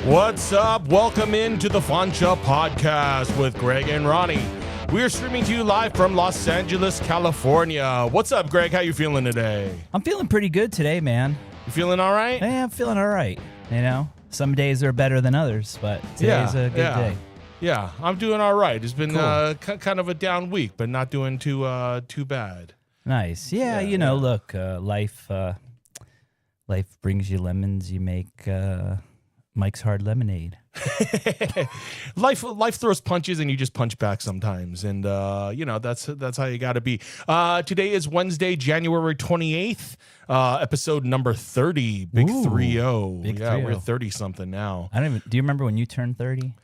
What's up? Welcome into the Funshop podcast with Greg and Ronnie. We are streaming to you live from Los Angeles, California. What's up, Greg? How you feeling today? I'm feeling pretty good today, man. You feeling all right? Yeah, I'm feeling all right. You know, some days are better than others, but today's a good day. Yeah, I'm doing all right. It's been Cool. kind of a down week, but not doing too bad. Nice. Yeah, you know, look, life brings you lemons. You make Mike's Hard Lemonade. Life throws punches, and you just punch back sometimes, and that's how you got to be. Today is Wednesday, January 28th, episode number 30, big Ooh, 3-0. big Yeah, 3-0. we're 30 something now. Do you remember when you turned 30?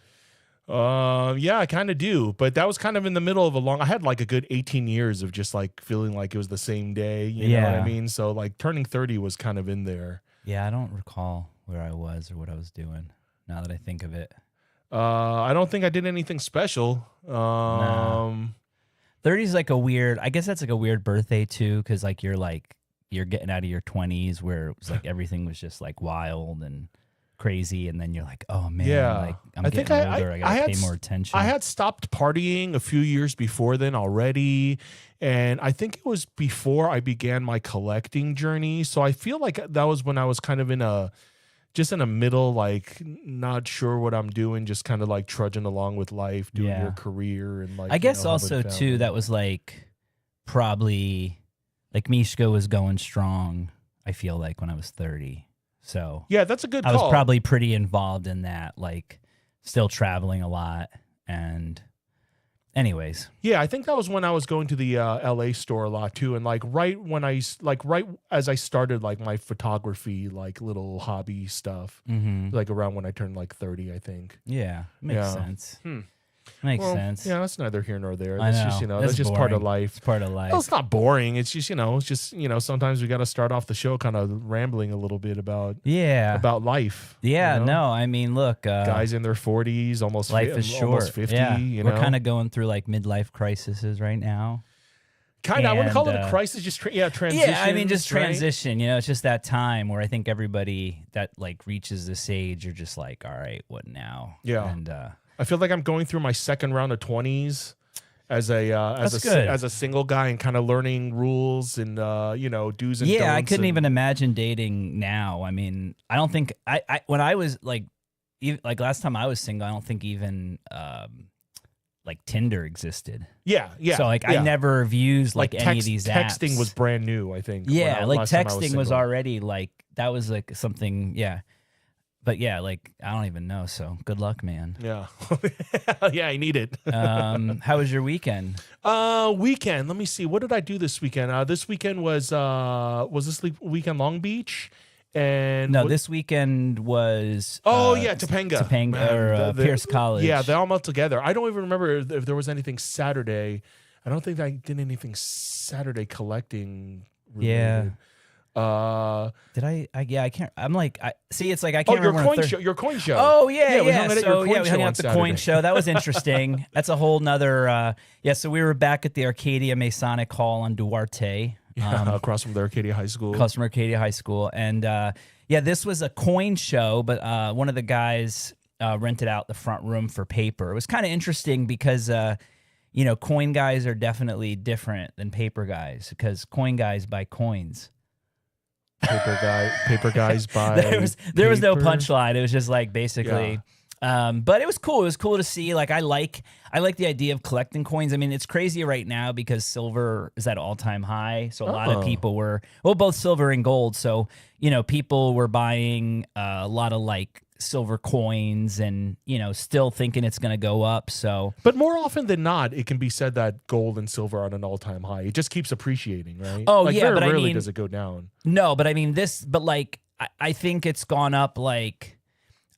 Yeah, I kind of do, but that was kind of in the middle of I had like a good 18 years of just like feeling like it was the same day. You know what I mean? So like turning 30 was kind of in there. Yeah, I don't recall where I was or what I was doing now that I think of it. I don't think I did anything special. 30 is like I guess that's like a weird birthday too, because like you're getting out of your 20s where it was like everything was just like wild and crazy, and then you're like, oh man, like I'm getting older, I gotta pay more attention. I had stopped partying a few years before then already, and I think it was before I began my collecting journey. So I feel like that was when I was kind of in a middle, like not sure what I'm doing, just kind of like trudging along with life, doing your career, and like I guess also too that was like probably like Mishka was going strong, I feel like, when I was 30. So yeah, that's a good call. I was probably pretty involved in that, like still traveling a lot. And anyways. Yeah, I think that was when I was going to the LA store a lot too. And like right as I started like my photography, like little hobby stuff, like around when I turned like 30, I think. Yeah, makes sense. Makes sense. Yeah, that's neither here nor there. I That's know. just, that's just part of life. It's part of life. Well, it's not boring. It's just, sometimes we got to start off the show kind of rambling a little bit about life. Yeah, no, I mean, look. Guys in their 40s, almost life is short. Almost 50. Yeah. We're kind of going through like midlife crises right now. Kind of. I wouldn't call it a crisis, just transition. Yeah, I mean, just transition. Right? You know, it's just that time where I think everybody that like reaches this age are just like, all right, what now? Yeah. And I feel like I'm going through my second round of 20s as a single guy, and kind of learning rules and do's and don'ts. Yeah, I couldn't even imagine dating now. I mean, I don't think I when I was like last time I was single, I don't think even like Tinder existed. Yeah. So like I never have used like any of these apps. Texting was brand new, I think. Yeah, like texting was already like that was like something. Yeah. But yeah, like I don't even know. So good luck, man. Yeah, yeah, I need it. How was your weekend? Let me see. What did I do this weekend? This weekend was this weekend Long Beach, and this weekend was Topanga, or Pierce College. Yeah, they all met together. I don't even remember if there was anything Saturday. I don't think I did anything Saturday collecting related. Yeah. Did I can't. I'm like, see, it's like I can't remember. Your coin show. Oh yeah. We hung out at the coin show. That was interesting. That's a whole nother. So we were back at the Arcadia Masonic Hall on Duarte, across from the Arcadia High School. And this was a coin show, but one of the guys rented out the front room for paper. It was kind of interesting because coin guys are definitely different than paper guys, because coin guys buy coins. Paper guys buy. There was no punchline. It was just like basically. But it was cool. It was cool to see. Like I like the idea of collecting coins. I mean, it's crazy right now because silver is at all-time high. So a lot of people were both silver and gold. So people were buying a lot of like silver coins and still thinking it's going to go up. So but more often than not, it can be said that gold and silver are at an all-time high. It just keeps appreciating, right? Very rarely does it go down. No, but I mean I think it's gone up. Like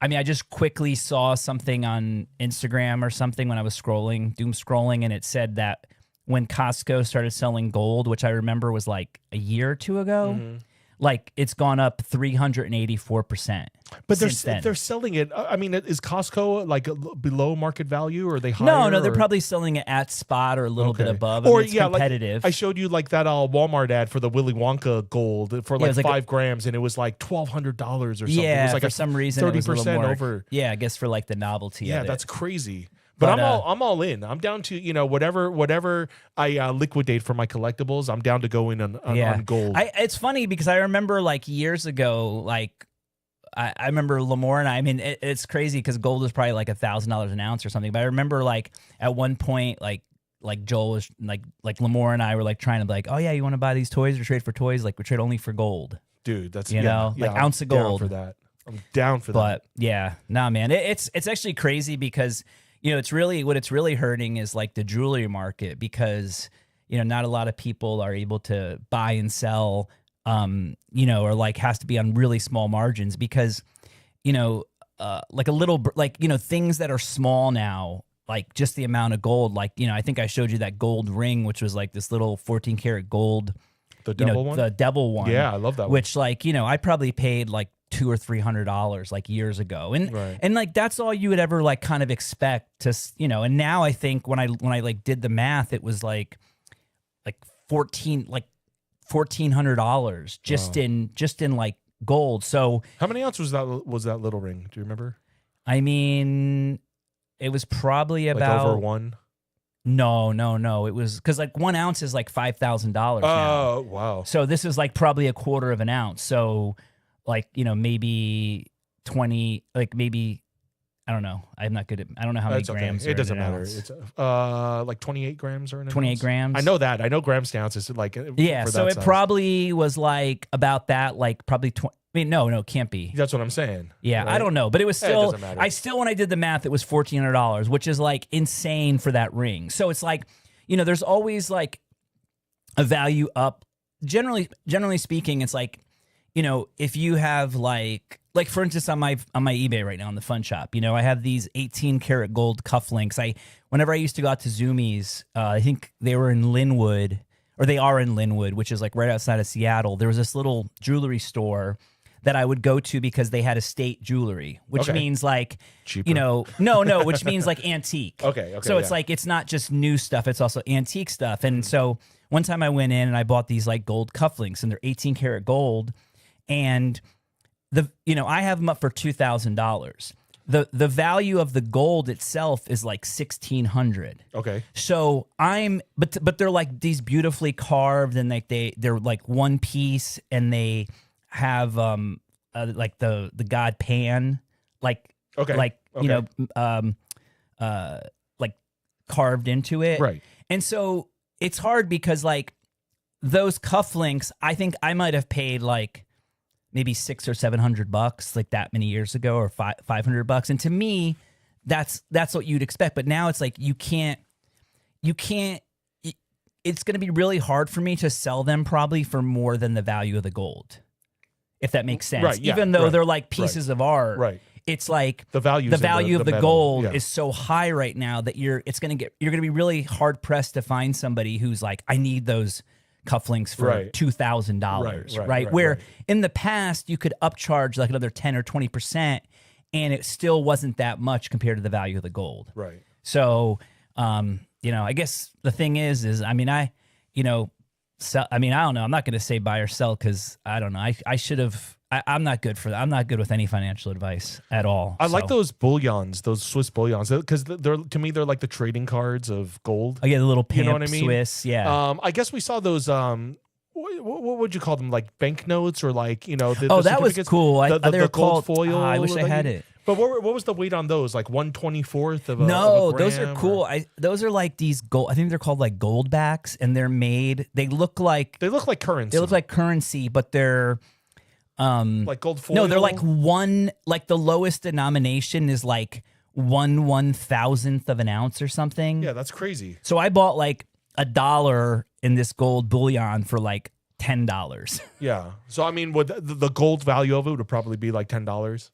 I just quickly saw something on Instagram or something when I was doom scrolling, and it said that when Costco started selling gold, which I remember was like a year or two ago, like it's gone up 384%. But since then. they're selling it. I mean, is Costco like below market value, or are they higher? No, they're probably selling it at spot or a little bit above. Or it's competitive. Like I showed you like that Walmart ad for the Willy Wonka gold for like 5 grams, and it was like $1,200 or something. Yeah, it was like for some reason 30% over. Yeah, I guess for like the novelty. Yeah, of it. that's crazy. But I'm all in. I'm down to whatever I liquidate for my collectibles. I'm down to go in on gold. It's funny because I remember like years ago, like I remember Lamore and I mean it's crazy because gold was probably like $1,000 an ounce or something. But I remember like at one point like Joel was like Lamore and I were like trying to be like, oh yeah, you want to buy these toys or trade for toys? Like we trade only for gold. Dude, that's like ounce of gold for that. I'm down for that. But yeah, nah, man, it's actually crazy because. It's really hurting is like the jewelry market because, not a lot of people are able to buy and sell, or like has to be on really small margins because, like a little, like, things that are small now, like just the amount of gold, like, I think I showed you that gold ring, which was like this little 14 karat gold, the devil one. The devil one. Yeah. I love that one. Which like, I probably paid like $200 or $300 like years ago. And like, that's all you would ever like kind of expect to, and now I think when I like did the math, it was like $1,400 just in like gold. So how many ounces was that little ring? Do you remember? I mean, it was probably about over 1. No. It was because like 1 ounce is like $5,000 now. Oh, wow. So this is like probably a quarter of an ounce. So like, maybe 20, like maybe, I don't know. I'm not good at, I don't know how many grams. It doesn't matter. It's like 28 grams or 28 grams. I know that. I know grams to ounces. Like, yeah. So it probably was like about that, like probably 20. I mean, no, it can't be. That's what I'm saying. Yeah, right? I don't know. But it was still, it doesn't matter. When I did the math, it was $1,400, which is like insane for that ring. So it's like, there's always like a value up. Generally speaking, it's like, if you have like for instance on my eBay right now on the Funshop, I have these 18 karat gold cufflinks. Whenever I used to go out to Zoomies, I think they were in Linwood, or they are in Linwood, which is like right outside of Seattle. There was this little jewelry store that I would go to because they had estate jewelry, which means like, cheaper. No, which means like antique. Okay. So it's like, it's not just new stuff, it's also antique stuff. And so one time I went in and I bought these like gold cufflinks and they're 18 karat gold. And I have them up for $2,000. The value of the gold itself is like $1,600. Okay. So but they're like these beautifully carved and like they're like one piece and they have like the god Pan like like like carved into it. Right. And so it's hard because like those cufflinks, I think I might have paid like maybe $600 or $700 like that many years ago, or $500. And to me, that's what you'd expect. But now it's like you can't. It's going to be really hard for me to sell them probably for more than the value of the gold, if that makes sense. Right, yeah, even though they're like pieces of art. Right. It's like the value of the gold is so high right now that you're going to be really hard pressed to find somebody who's like, I need those cufflinks for $2,000, right? Where in the past you could upcharge like another 10 or 20%, and it still wasn't that much compared to the value of the gold. Right. So, I guess the thing is, I mean, I don't know. I'm not going to say buy or sell because I don't know. I should have. I'm not good for that. I'm not good with any financial advice at all. I like those bullions, those Swiss bullions, because to me they're like the trading cards of gold. Oh yeah, the little pimp, you know what I mean? Swiss. Yeah. I guess we saw those. What would you call them? Like banknotes or like that was cool. The gold foil. I wish I had it. But what was the weight on those? Like 1/24th of a No, of a gram, those are cool. Those are like these gold. I think they're called like gold backs, and they're made. They look like currency. They look like currency, but they're like gold foil. No, they're like like the lowest denomination is like 1/1000th of an ounce or something. Yeah, that's crazy. So I bought like $1 in this gold bullion for like $10. Yeah. So I mean, would the gold value of it would probably be like $10?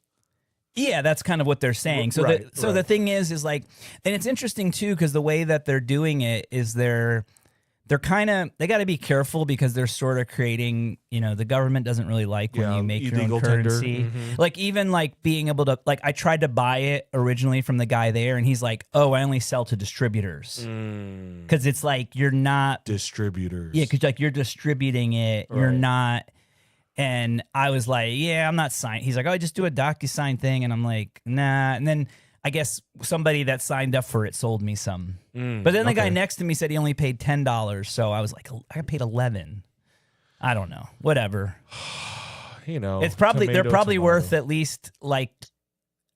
Yeah, that's kind of what they're saying. So the thing is like, and it's interesting too because the way that they're doing it is they're they got to be careful because they're sort of creating, the government doesn't really like when you make your own currency. Like even like being able to, like I tried to buy it originally from the guy there and he's like, oh, I only sell to distributors. Cause it's like, you're not distributors. Yeah. Cause like you're distributing it. You're not. And I was like, yeah, I'm not signing. He's like, oh, just do a DocuSign thing. And I'm like, nah. And then I guess somebody that signed up for it sold me some. But then the guy next to me said he only paid $10. So I was like, I paid $11. I don't know. Whatever. It's probably they're probably worth at least like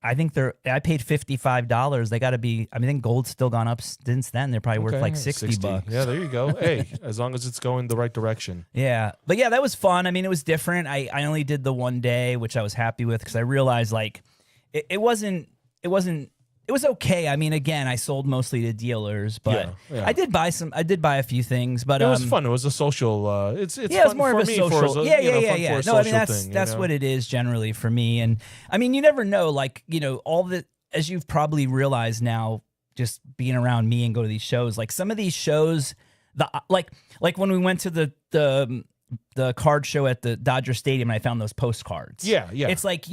I paid $55. They got to be. I think gold's still gone up since then. They're probably worth like $60. Yeah, there you go. Hey, as long as it's going the right direction. Yeah, but yeah, that was fun. I mean, it was different. I only did the one day, which I was happy with because I realized like it was okay. I mean, again, I sold mostly to dealers, but I did buy a few things. But it was fun. It was a social. It's fun it was more for of a me social. Yeah. No, I mean that's what it is generally for me. And I mean, you never know. Like all the as you've probably realized now, just being around me and go to these shows. Like some of these shows, like when we went to the card show at the Dodger Stadium, and I found those postcards. Yeah. It's like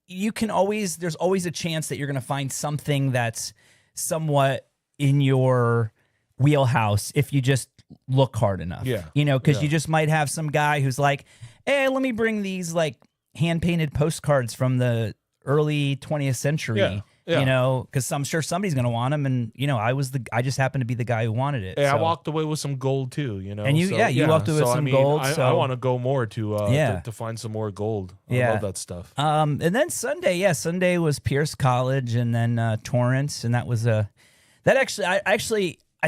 you can always, there's always a chance that you're going to find something that's somewhat in your wheelhouse if you just look hard enough. Yeah. Because you just might have some guy who's like, hey, let me bring these like hand-painted postcards from the early 20th century. Yeah. Because I'm sure somebody's going to want them. And, I just happened to be the guy who wanted it. Yeah, so. I walked away with some gold too, And you walked away with some gold. I want to go more to find some more gold. I love that stuff. And then Sunday was Pierce College and then Torrance. And that was I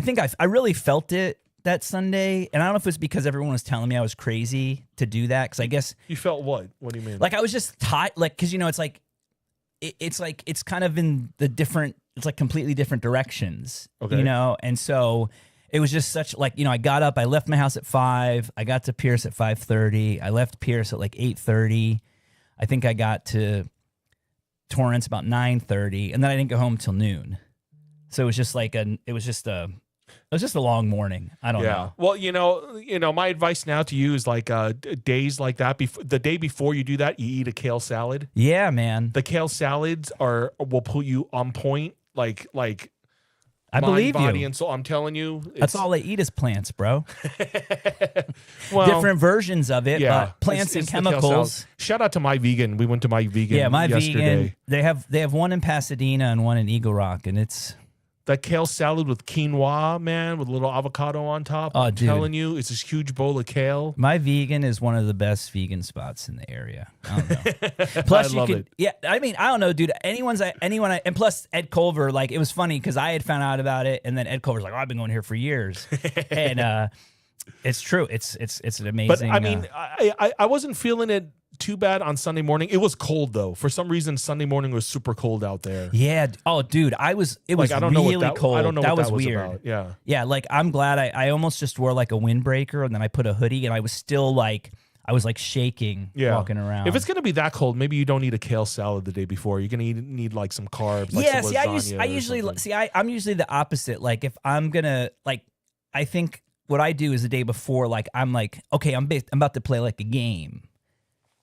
think I really felt it that Sunday. And I don't know if it was because everyone was telling me I was crazy to do that. Because I guess. You felt what? What do you mean? Like I was just tired. Like, because, it's like. It's kind of in the different, it's like completely different directions, and so it was just such like, I got up, I left my house at 5, I got to Pierce at 5:30, I left Pierce at like 8:30, I think I got to Torrance about 9:30, and then I didn't go home till noon. So it was just like it was just a long morning. I don't know. Well, my advice now to you is like days like that. The day before you do that, you eat a kale salad. Yeah, man. The kale salads will put you on point. Like I believe body you. And soul. I'm telling you, that's all they eat is plants, bro. Well, different versions of it, but plants and chemicals. Shout out to My Vegan. We went to My Vegan. Yeah, My yesterday. Vegan. They have one in Pasadena and one in Eagle Rock, and it's. That kale salad with quinoa, man, with a little avocado on top. I'm telling you, it's this huge bowl of kale. My Vegan is one of the best vegan spots in the area. I don't know. Plus, I love it. Yeah, I mean, I don't know, dude. And plus Ed Culver, like, it was funny because I had found out about it, and then Ed Culver's like, "Oh, I've been going here for years," and it's true. It's an amazing. But I mean, I wasn't feeling it too bad on Sunday morning. It was cold though. For some reason, Sunday morning was super cold out there. Yeah. Oh, dude, it was really cold. I don't know that what was that was weird. about. Yeah. Yeah. Like I'm glad I almost just wore like a windbreaker and then I put a hoodie and I was still like shaking walking around. If it's gonna be that cold, maybe you don't eat a kale salad the day before. You're gonna need like some carbs. Like yeah. some I usually I'm usually the opposite. Like if I'm gonna I think what I do is the day before. Like I'm like, okay, I'm about to play like a game.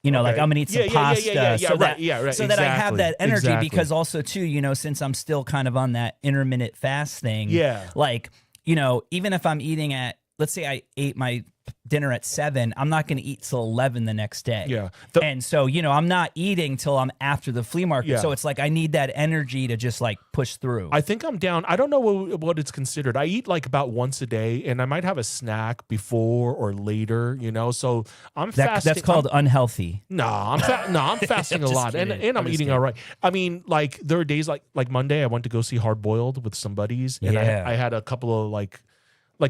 Like I'm gonna eat some pasta, so that I have that energy. Because also too, since I'm still kind of on that intermittent fasting, like even if I'm eating at, let's say I ate my dinner at 7, I'm not going to eat till 11 the next day. Yeah. And so, I'm not eating till I'm after the flea market. Yeah. So it's like I need that energy to just like push through. I think I'm down. I don't know what it's considered. I eat like about once a day and I might have a snack before or later, so I'm fasting. That's called unhealthy. No, I'm fasting a lot and I'm eating all right. I mean, like there are days like Monday, I went to go see Hard Boiled with some buddies and I had a couple of like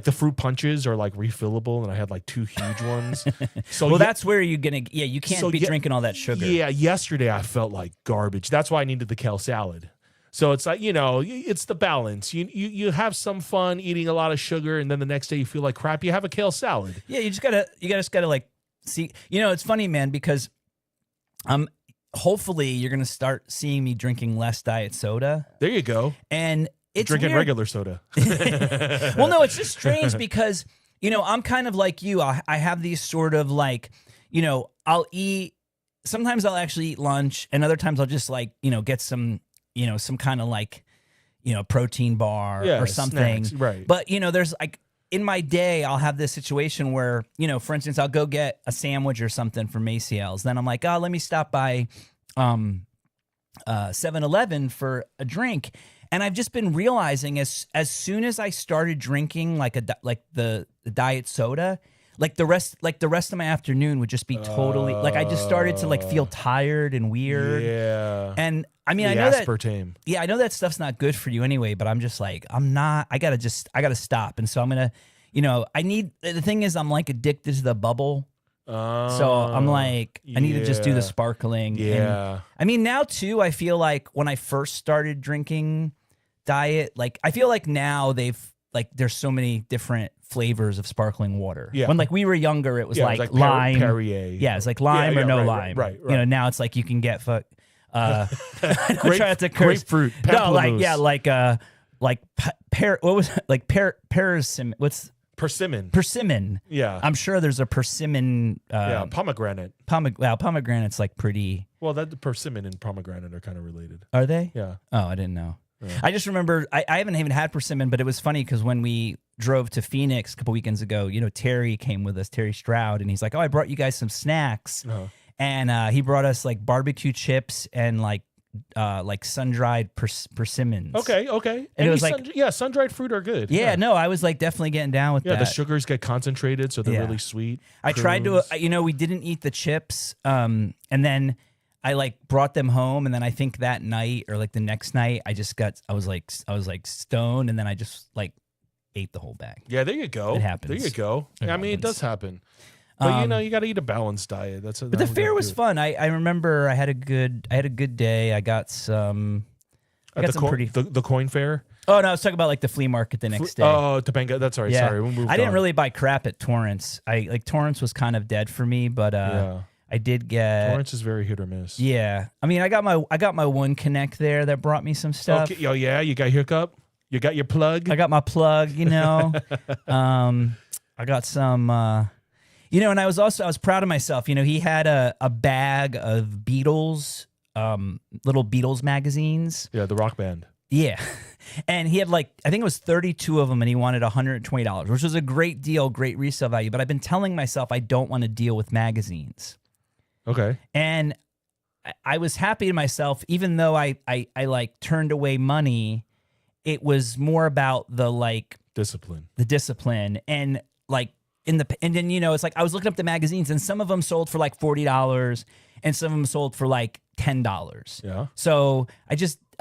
the fruit punches are like refillable, and I had like 2 huge ones. So that's where you're gonna. Yeah, you can't be drinking all that sugar. Yeah, yesterday I felt like garbage. That's why I needed the kale salad. So it's like it's the balance. You have some fun eating a lot of sugar, and then the next day you feel like crap. You have a kale salad. Yeah, you just gotta like see. It's funny, man, because hopefully you're gonna start seeing me drinking less diet soda. There you go. And it's drinking weird. regular soda. Well, no, it's just strange because, you know, I'm kind of like you. I have these sort of like, you know, I'll eat, sometimes I'll actually eat lunch, and other times I'll just like, you know, get some, you know, some kind of like, you know, protein bar or something. Snacks, right. But, you know, there's like, in my day, I'll have this situation where, you know, for instance, I'll go get a sandwich or something from Maciel's. Then I'm like, oh, let me stop by 7-Eleven for a drink. And I've just been realizing as soon as I started drinking like the diet soda, like the rest of my afternoon would just be totally like, I just started to like feel tired and weird. Yeah. And I mean, I know aspartame. I know that stuff's not good for you anyway, but I'm just like, I gotta stop. And so I'm gonna, you know, the thing is I'm like addicted to the bubble. So I'm like, I need to just do the sparkling. Yeah. And, I mean, now too, I feel like when I first started drinking diet, like I feel like now there's so many different flavors of sparkling water. Yeah. When like we were younger, it was like lime. Perrier. Yeah, it's like lime or no lime. Right. You know, now it's like you can get grapefruit. No, like persimmon. What's persimmon? Persimmon. Yeah, I'm sure there's a persimmon. Pomegranate. Pomegranate's like pretty. Well, that the persimmon and pomegranate are kind of related. Are they? Yeah. Oh, I didn't know. Yeah. I just remember I haven't even had persimmon, but it was funny because when we drove to Phoenix a couple weekends ago, you know, Terry came with us, Terry Stroud, and he's like, "Oh, I brought you guys some snacks." And he brought us like barbecue chips and like sun-dried persimmons. Okay. And it was like, sun-dried fruit are good. Yeah, no, I was like definitely getting down with that. Yeah, the sugars get concentrated, so they're really sweet. I tried to, you know, we didn't eat the chips, and then I like brought them home, and then I think that night or like the next night, I was like stoned, and then I just like ate the whole bag. Yeah, there you go. It happens. There you go. I mean, it does happen. But you know, you got to eat a balanced diet. But the fair was fun. I remember I had a good day. I got some. The coin fair. Oh no, I was talking about like the flea market the next day. Oh, Topanga. That's right. Yeah. Sorry, we moved I didn't on. really buy crap at Torrance. Torrance was kind of dead for me, but I did get. Torrance is very hit or miss. Yeah, I mean, I got my one connect there that brought me some stuff. Okay. Oh yeah, you got hookup. You got your plug. I got my plug. You know, I got some. You know, and I was proud of myself. You know, he had a bag of Beatles, little Beatles magazines. Yeah, the rock band. Yeah. And he had like, I think it was 32 of them, and he wanted $120, which was a great deal, great resale value. But I've been telling myself I don't want to deal with magazines. Okay. And I was happy to myself, even though I like turned away money, it was more about the discipline and like, and then, you know, it's like I was looking up the magazines, and some of them sold for like $40 and some of them sold for like $10. Yeah. So I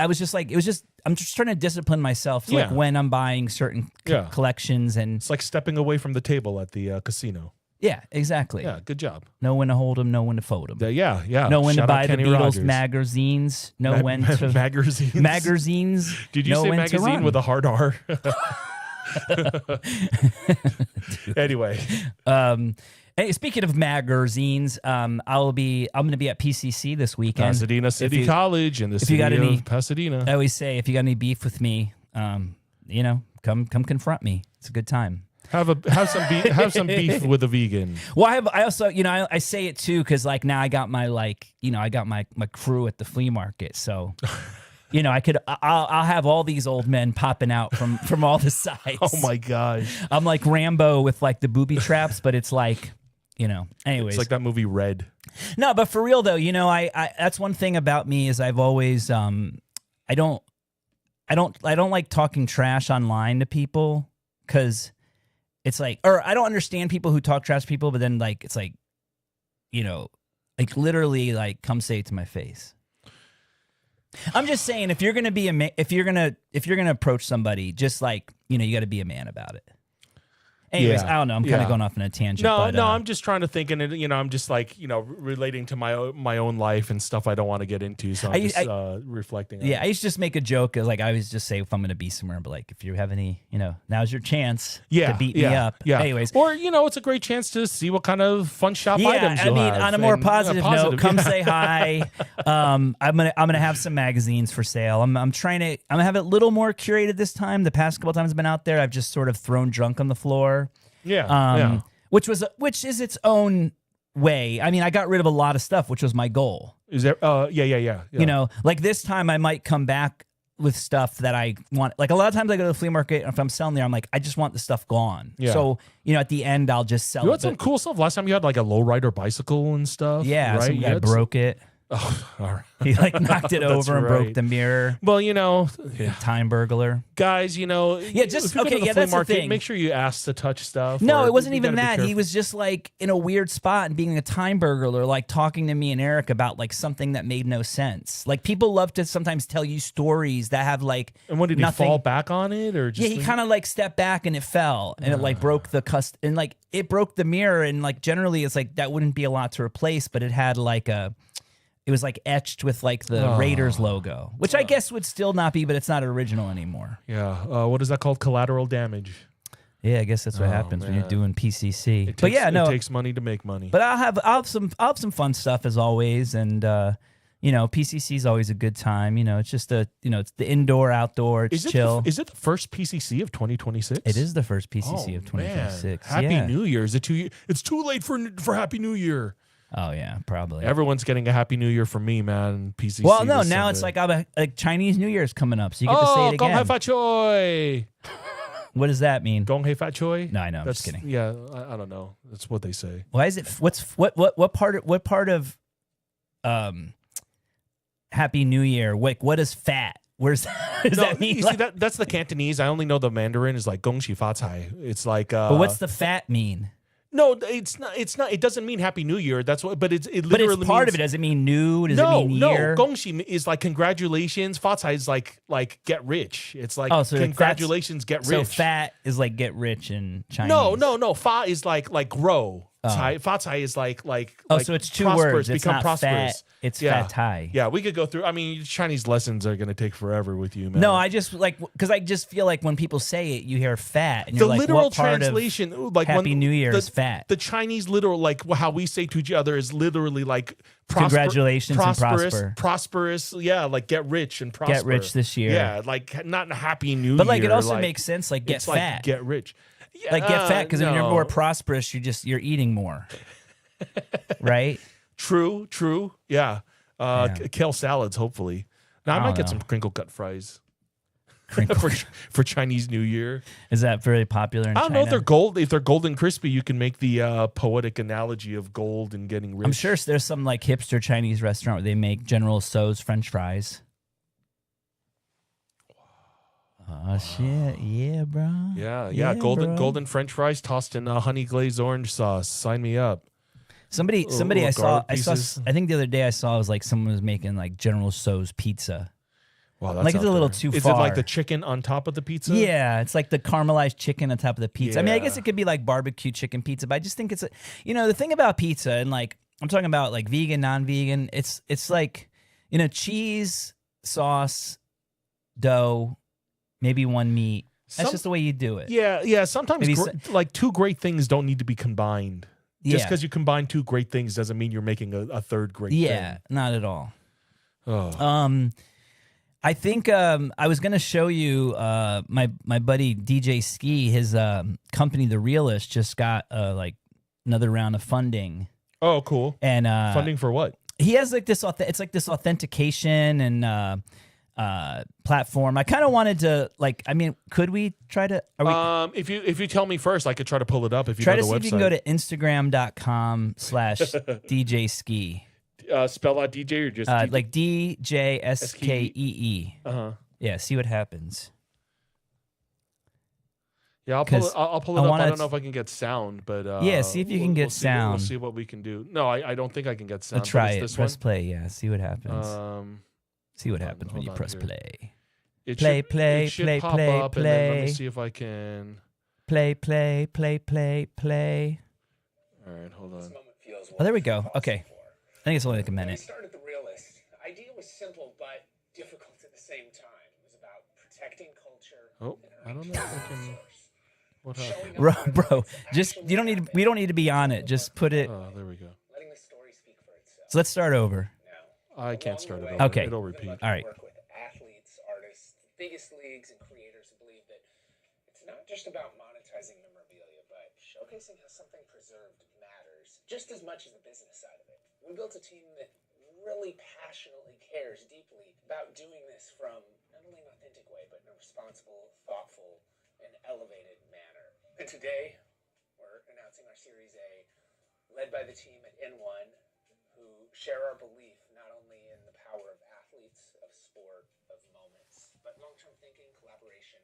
was just like, I'm just trying to discipline myself to like when I'm buying certain collections, and it's like stepping away from the table at the casino. Yeah, exactly. Yeah, good job. Know when to hold them, know when to fold them. Yeah. Know when Shout to buy the Kenny Beatles Rogers. magazines. Know when to magazines. Magazines. Did you say magazine with a hard R? Anyway, hey, speaking of magazines, I'm going to be at PCC this weekend. Pasadena City College in the city of Pasadena. I always say, if you got any beef with me, you know, come confront me. It's a good time. Have some beef with a vegan. Well, I also, you know, I say it too because like now I got my my crew at the flea market, so. You know, I'll have all these old men popping out from all the sides. Oh my gosh. I'm like Rambo with like the booby traps, but it's like, you know, anyways. It's like that movie Red. No, but for real though, you know, I that's one thing about me is I've always I don't like talking trash online to people, because it's like, or I don't understand people who talk trash to people, but then like it's like, you know, like literally like come say it to my face. I'm just saying, if you're gonna be if you're gonna approach somebody, just like, you know, you got to be a man about it. Anyways, Yeah. I don't know. I'm kind Yeah. of going off on a tangent. No, but, no, I'm just trying to think, and I'm just like, relating to my own life and stuff I don't want to get into. So I'm just reflecting. On yeah, I it. used to just make a joke. Like I always just say if I'm going to be somewhere, but like if you have any, now's your chance to beat me up. Yeah. Anyways, or it's a great chance to see what kind of Funshop items you'll have. on a more positive note, come yeah. say hi. I'm gonna have some magazines for sale. I'm gonna have it a little more curated this time. The past couple times I've been out there, I've just sort of thrown junk on the floor. Yeah. Which is its own way. I mean, I got rid of a lot of stuff, which was my goal. Is there? Yeah. Like this time I might come back with stuff that I want. Like a lot of times I go to the flea market, and if I'm selling there, I'm like, I just want the stuff gone. Yeah. So, at the end, I'll just sell You it. had some cool stuff. Last time you had like a lowrider bicycle and stuff. Yeah, right? some guy broke it. Oh, all right. He like knocked it over and broke the mirror. Well, Time burglar. guys, Yeah, just if you go to okay. the Yeah, flea that's market, the thing. make sure you ask to touch stuff. No, or it wasn't you even gotta be that. careful. He was just like in a weird spot and being a time burglar, like talking to me and Eric about like something that made no sense. Like people love to sometimes tell you stories that have like. And what did nothing. he fall back on it, or just? Yeah, he kind of like stepped back and it fell and it like broke the and like it broke the mirror and like generally it's like that wouldn't be a lot to replace, but it had like it was like etched with like the Raiders logo, which I guess would still not be, but it's not original anymore. Yeah. What is that called? Collateral damage. Yeah, I guess that's what happens when you're doing PCC. It it takes money to make money. But I'll have some fun stuff as always, and PCC is always a good time. It's just it's the indoor, outdoor, it's chill. Is it the first PCC of 2026? It is the first PCC of 2026. Man. Happy New Year! Is it It's too late for Happy New Year. Oh yeah, probably. Everyone's getting a Happy New Year from me, man. PCC. Well, no, now it's like Chinese New Year's coming up, so you get to say it again. Gong Hei Fat Choi. What does that mean? Gong Hei Fat Choi? No, I know. I'm just kidding. Yeah, I don't know. That's what they say. Why is it? What part of Happy New Year? What is fat? Does that mean? You see, that's the Cantonese. I only know the Mandarin is like Gong Xi Fa Cai. It's like. But what's the fat mean? No, it's not. It's not. It doesn't mean Happy New Year. That's what. But it literally. But it's part means, of it. Does it mean new? Does it mean year? No. Gongxi is like congratulations. Fa Cai is like get rich. It's like so congratulations, get rich. So fat is like get rich in Chinese. No. Fa is like grow. Fa Cai is like so it's two prosperous, words. It's become not prosperous. fat. It's yeah. fat Thai. Yeah, we could go through. I mean, Chinese lessons are going to take forever with you, man. No, I just because I just feel like when people say it, you hear fat, and the you're like, literal what part translation, of like Happy New Year is fat. The Chinese literal, like how we say to each other, is literally like congratulations and prosper. Prosperous, yeah, like get rich and prosper. Get rich this year. Yeah, like not a Happy New Year. But like it also makes sense. Like get it's fat. Like get rich. Yeah, like get fat because when you're more prosperous, you're eating more. Right? True. Yeah. Kale salads, hopefully. Now I might get some crinkle cut fries. for Chinese New Year. Is that very popular in China? I don't China? know if they're gold. If they're golden crispy, you can make the poetic analogy of gold and getting rich. I'm sure there's some like hipster Chinese restaurant where they make General Tso's French fries. Oh shit! Yeah, bro. Yeah. Golden French fries tossed in honey glazed orange sauce. Sign me up. Somebody I saw. I think the other day I saw was like someone was making like General Tso's pizza. Wow, that's like it's a little too far. Is it like the chicken on top of the pizza? Yeah, it's like the caramelized chicken on top of the pizza. Yeah. I mean, I guess it could be like barbecue chicken pizza, but I just think it's the thing about pizza and like I'm talking about like vegan, non-vegan. It's like cheese, sauce, dough, maybe one meat. That's just the way you do it. Yeah. Sometimes like two great things don't need to be combined. Just because you combine two great things doesn't mean you're making a third great thing. Yeah, not at all. Oh. I think I was going to show you my buddy DJ Ski, his company, The Realist, just got like another round of funding. Oh, cool. And funding for what? He has like this. It's like this authentication and platform. I kind of wanted to could we try to? If you tell me first, I could try to pull it up. If you try go to see the if you can go to Instagram.com/DJ Ski. Spell out DJ or just like DJSKEE. Yeah, see what happens. Yeah, I'll pull it up. I don't know if I can get sound, but yeah, see if you can get sound. We'll see what we can do. No, I don't think I can get sound. Let's try it. This press one? play. Yeah, see what happens. See what happens when you press here. play. It play. should pop up, and then let me see if I can. Play, play, play, play, play. All right, hold on. Oh, there we go. Okay. I think it's only like a When we minute. started The Realist, the idea was simple but difficult at the same time. It was about protecting culture. Oh, I don't know if I can. What happened? Bro, just we don't need to be on it. Just put it. Oh, there we go. Letting the story speak for itself. So let's start over. Now, I can't start it over. Okay. It'll repeat. All right. Work with athletes, artists, the biggest leagues, and creators who believe that it's not just about monetizing memorabilia, but showcasing how something preserved matters just as much as the business side of it. We built a team that really passionately cares deeply about doing this from not only an authentic way, but in a responsible, thoughtful, and elevated manner. And today, we're announcing our Series A, led by the team at N1, who share our belief not only in the power of athletes, of sport, of moments, but long-term thinking, collaboration,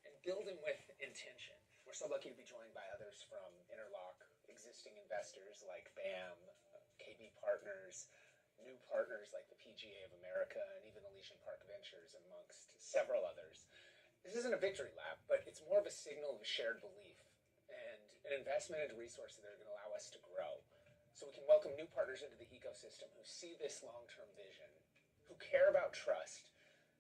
and building with intention. We're so lucky to be joined by others from Interlock, existing investors like BAM, KB Partners, new partners like the PGA of America, and even Elysian Park Ventures, amongst several others. This isn't a victory lap, but it's more of a signal of a shared belief and an investment into resources that are going to allow us to grow. So we can welcome new partners into the ecosystem who see this long-term vision, who care about trust,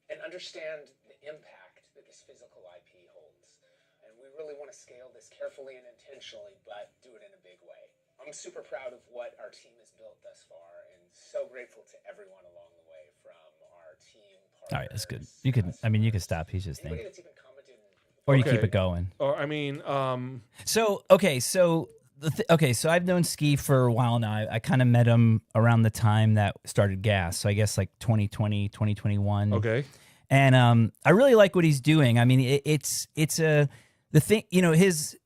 and understand the impact that this physical IP holds. And we really want to scale this carefully and intentionally, but do it in a big way. I'm super proud of what our team has built thus far, and so grateful to everyone along the way, from our team partners. All right, that's good. You could. I mean, you could stop. He's just Anybody thinking, that's even commented or you Okay. keep it going. Or I mean, So okay, so so I've known Ski for a while now. I kind of met him around the time that started Gas. So I guess like 2020, 2021. okay. And I really like what he's doing. I mean, it's the thing, you know, his.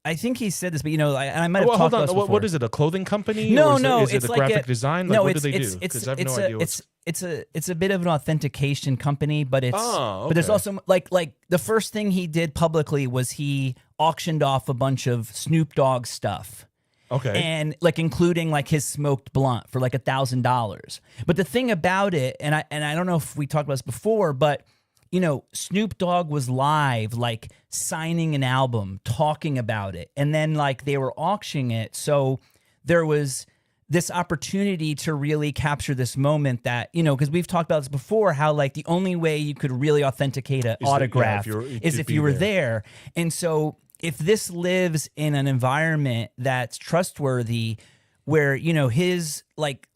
I think he said this, but you know, I might have Well, talked hold on. about this before. What is it? A clothing company? No, or is no, Is it it's a like graphic a- design? Like, no, what it's do they it's do? it's Because I have no it's idea. it's a bit of an authentication company, but it's Oh, but there's okay. also like the first thing he did publicly was he auctioned off a bunch of Snoop Dogg stuff. Okay. And like including like his smoked blunt for like $1,000. But the thing about it, and I don't know if we talked about this before, but you know, Snoop Dogg was live, like signing an album, talking about it, and then like they were auctioning it. So there was this opportunity to really capture this moment that, you know, because we've talked about this before, how like the only way you could really authenticate an autograph is if you were there. And so if this lives in an environment that's trustworthy, where, you know, his like,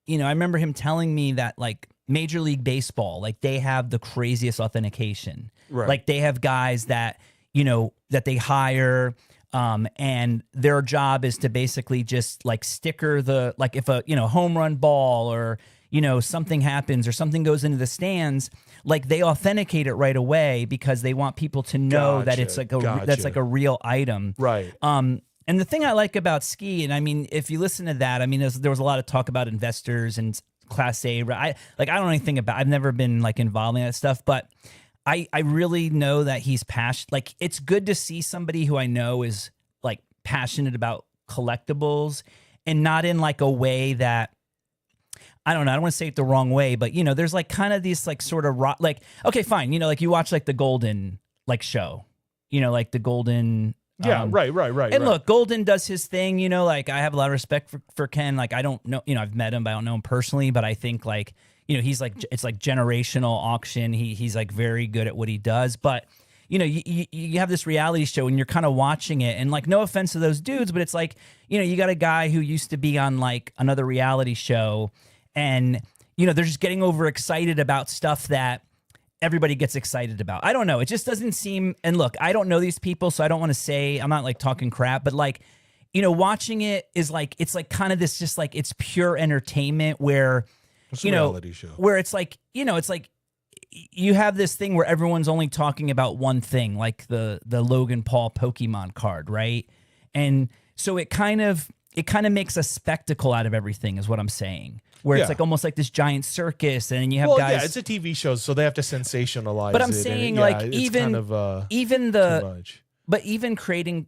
you know, I remember him telling me that like Major League Baseball, like they have the craziest authentication. Right. Like they have guys that, you know, that they hire, and their job is to basically just like sticker the, like if a, you know, home run ball or, you know, something happens or something goes into the stands, like they authenticate it right away because they want people to know that it's like that's like a real item. Right. And the thing I like about Ski, and I mean, if you listen to that, I mean, there was a lot of talk about investors and Class A. I don't know anything about. I've never been like involved in that stuff, but I really know that he's passionate. Like, it's good to see somebody who I know is like passionate about collectibles, and not in like a way that, I don't know, I don't want to say it the wrong way, but you know, there's like kind of these like sort of like, okay, fine, you know, like you watch like the Golden like show, you know, like the Golden. Yeah, right. And look, Golden does his thing, you know, like I have a lot of respect for Ken. Like, I don't know, you know, I've met him, but I don't know him personally, but I think like, you know, he's like, it's like generational auction. He's like very good at what he does. But, you know, you have this reality show and you're kind of watching it, and like, no offense to those dudes, but it's like, you know, you got a guy who used to be on like another reality show, and, you know, they're just getting overexcited about stuff that everybody gets excited about. I don't know. It just doesn't seem, and look, I don't know these people, so I don't want to say, I'm not like talking crap, but like, you know, watching it is like, it's like kind of this, just like, it's pure entertainment where, It's you a know, reality show. where it's like, you know, it's like you have this thing where everyone's only talking about one thing, like the Logan Paul Pokemon card, right? And so it kind of makes a spectacle out of everything, is what I'm saying. Where it's like almost like this giant circus, and you have guys. Yeah, it's a TV show, so they have to sensationalize. But I'm it, saying, and like, it's even kind of, even too the, much. but even turning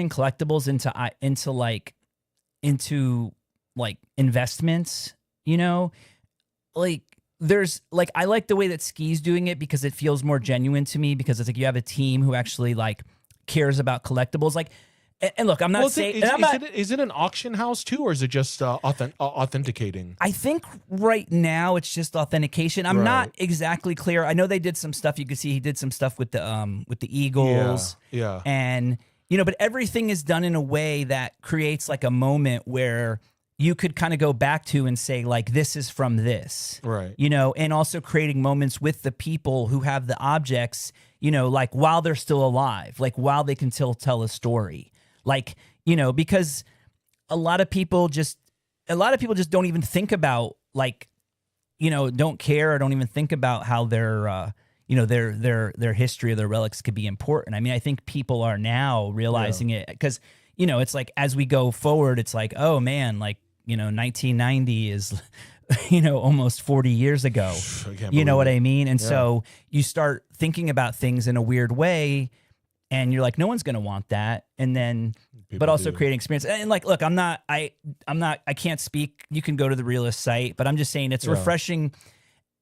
collectibles into like investments, you know, like there's like, I like the way that Ski's doing it because it feels more genuine to me, because it's like you have a team who actually like cares about collectibles. Like, and look, I'm not saying is it an auction house too, or is it just authenticating? I think right now it's just authentication. I'm not exactly clear. I know they did some stuff. You can see he did some stuff with the Eagles. Yeah. And but everything is done in a way that creates like a moment where you could kind of go back to and say, like, this is from this. Right. And also creating moments with the people who have the objects, like while they're still alive, like while they can still tell a story. Like, because a lot of people just don't even think about, like, don't care or don't even think about how their history or their relics could be important. I mean, I think people are now realizing it because, it's like as we go forward, it's like, oh man, like, 1990 is, almost 40 years ago. You know what I mean? And so you start thinking about things in a weird way. And you're like, no one's going to want that. And then, but also creating experience. And like, look, I can't speak. You can go to the realist site, but I'm just saying it's refreshing.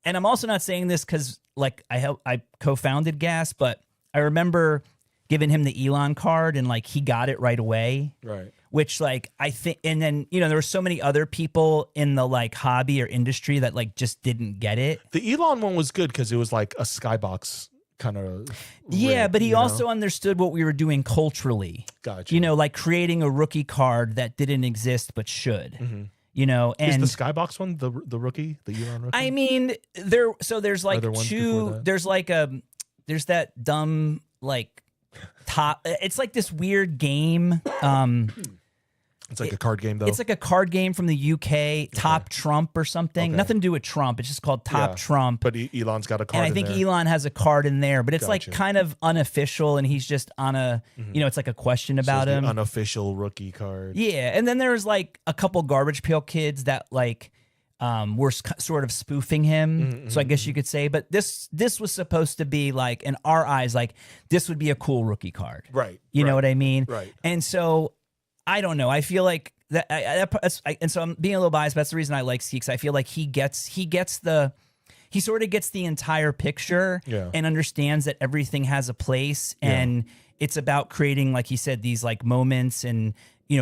And I'm also not saying this because like I co-founded Gas, but I remember giving him the Elon card and like he got it right away. Right. Which like I think, and then, there were so many other people in the like hobby or industry that like just didn't get it. The Elon one was good because it was like a skybox kind of but he also understood what we were doing culturally. Gotcha. Like creating a rookie card that didn't exist but should. Mm-hmm. And is the skybox one the rookie, the Elon rookie? I mean, there's like two. There's like there's that dumb like top. It's like this weird game. It's like a card game, though. It's like a card game from the UK, Top Trump or something. Okay. Nothing to do with Trump. It's just called Top Trump. But Elon's got a card. And I think Elon has a card in there, but it's like Gotcha. kind of unofficial, and he's just on a, it's like a question about it's him. The unofficial rookie card. Yeah, and then there's like a couple Garbage Pail Kids that like were sort of spoofing him. So I guess you could say, but this was supposed to be like, in our eyes, like this would be a cool rookie card. Right. You know what I mean? Right. And so I don't know. I feel like that, and so I'm being a little biased, but that's the reason I like Skeeks. I feel like he sort of gets the entire picture and understands that everything has a place, and it's about creating, like he said, these like moments and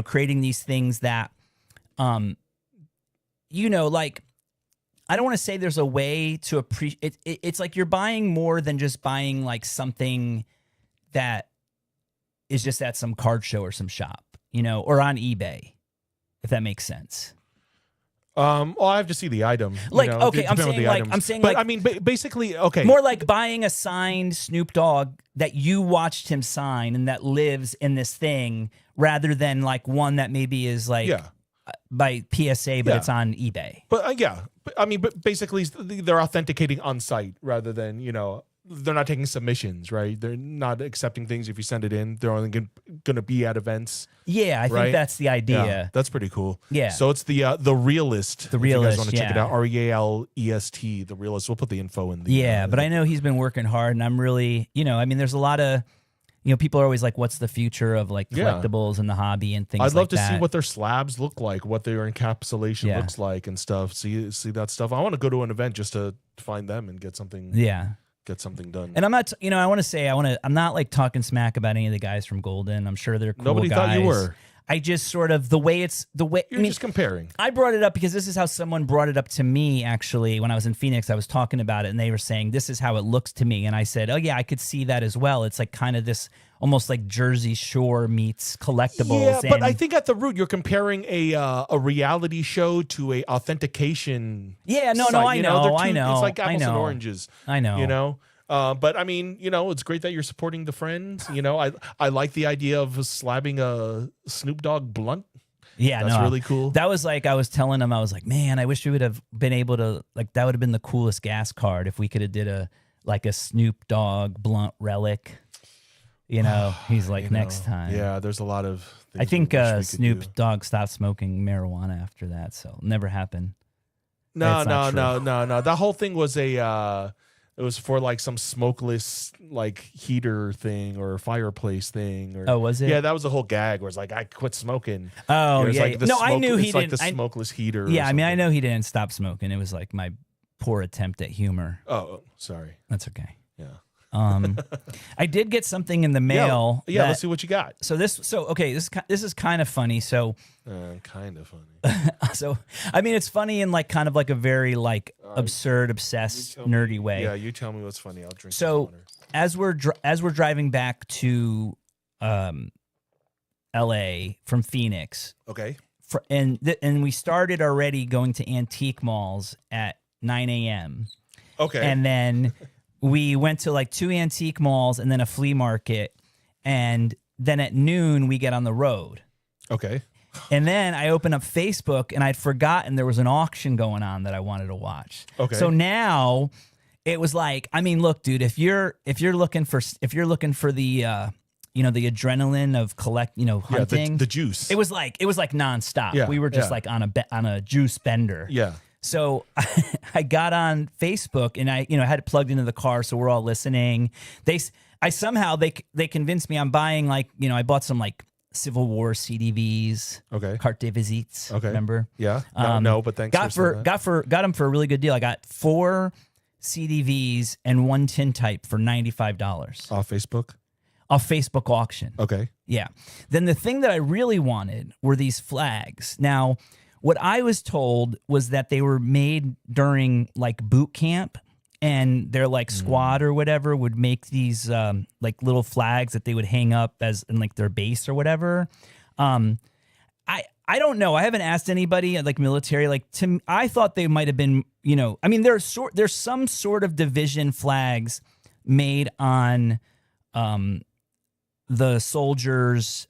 creating these things that, like I don't want to say there's a way to appreciate. It's like you're buying more than just buying like something that is just at some card show or some shop. Or on eBay, if that makes sense. Well, I have to see the item. Like, okay, I'm saying, but I mean, basically, okay. More like buying a signed Snoop Dogg that you watched him sign and that lives in this thing, rather than like one that maybe is like by PSA, but it's on eBay. But but basically, they're authenticating on site rather than they're not taking submissions, right? They're not accepting things if you send it in. They're only going to be at events. Yeah, I think that's the idea. Yeah, that's pretty cool. Yeah. So it's the Realist. The Realist, if you guys want to check it out, REALEST, the Realist. We'll put the info in the. Yeah, but I know he's been working hard, and I'm really, I mean, there's a lot of, people are always like, what's the future of like collectibles and the hobby and things like that. I'd love to see what their slabs look like, what their encapsulation looks like and stuff. See that stuff. I want to go to an event just to find them and get something. Yeah. Get something done. And I'm not, I'm not like talking smack about any of the guys from Golden. I'm sure they're cool Nobody guys. thought you were. I just sort of, You're just comparing. I brought it up because this is how someone brought it up to me, actually, when I was in Phoenix. I was talking about it and they were saying, this is how it looks to me. And I said, oh yeah, I could see that as well. It's like kind of this almost like Jersey Shore meets collectibles. Yeah, but I think at the root, you're comparing a reality show to a authentication. Yeah, no, site. I know. It's like apples and oranges. I know. But I mean, it's great that you're supporting the friends. I like the idea of slabbing a Snoop Dogg blunt. Yeah, that's really cool. That was like, I was telling him, I was like, man, I wish we would have been able to, like, that would have been the coolest gas card if we could have did a Snoop Dogg blunt relic. He's like, next time. Yeah, there's a lot of things I think Snoop Dogg stopped smoking marijuana after that, so it'll never happen. No. That whole thing was it was for like some smokeless like heater thing or fireplace thing. Oh, was it? Yeah, that was the whole gag where it's like, I quit smoking. Oh, yeah. Like I knew he didn't. Like the smokeless heater. Yeah, I mean, I know he didn't stop smoking. It was like my poor attempt at humor. Oh, sorry. That's okay. Yeah. I did get something in the mail. Yeah, let's see what you got. So this is kind of funny. So kind of funny. so I mean, it's funny in like kind of like a very like absurd, obsessed, nerdy way. Yeah, you tell me what's funny. I'll drink. So some water. as we're driving back to L.A. from Phoenix, Okay. and we started already going to antique malls at 9 a.m. Okay. And then we went to like 2 antique malls and then a flea market. And then at noon, we get on the road. Okay. And then I opened up Facebook and I'd forgotten there was an auction going on that I wanted to watch. Okay. So now it was like, I mean, look, dude, if you're looking for the the adrenaline of hunting, the juice. it was like nonstop. Yeah, We were just like on a juice bender. Yeah. So I got on Facebook and I had it plugged into the car, so we're all listening. They convinced me I'm buying I bought some like Civil War CDVs. Okay. Carte de visites. Okay. Remember? Yeah. No, but thanks. Got them for a really good deal. I got 4 CDVs and 1 tintype for $95 off Facebook. Off Facebook auction. Okay. Yeah. Then the thing that I really wanted were these flags. Now, what I was told was that they were made during like boot camp, and their like squad or whatever would make these like little flags that they would hang up as in like their base or whatever. I don't know. I haven't asked anybody like military. Like I thought they might have been. I mean, there's some sort of division flags made on the soldiers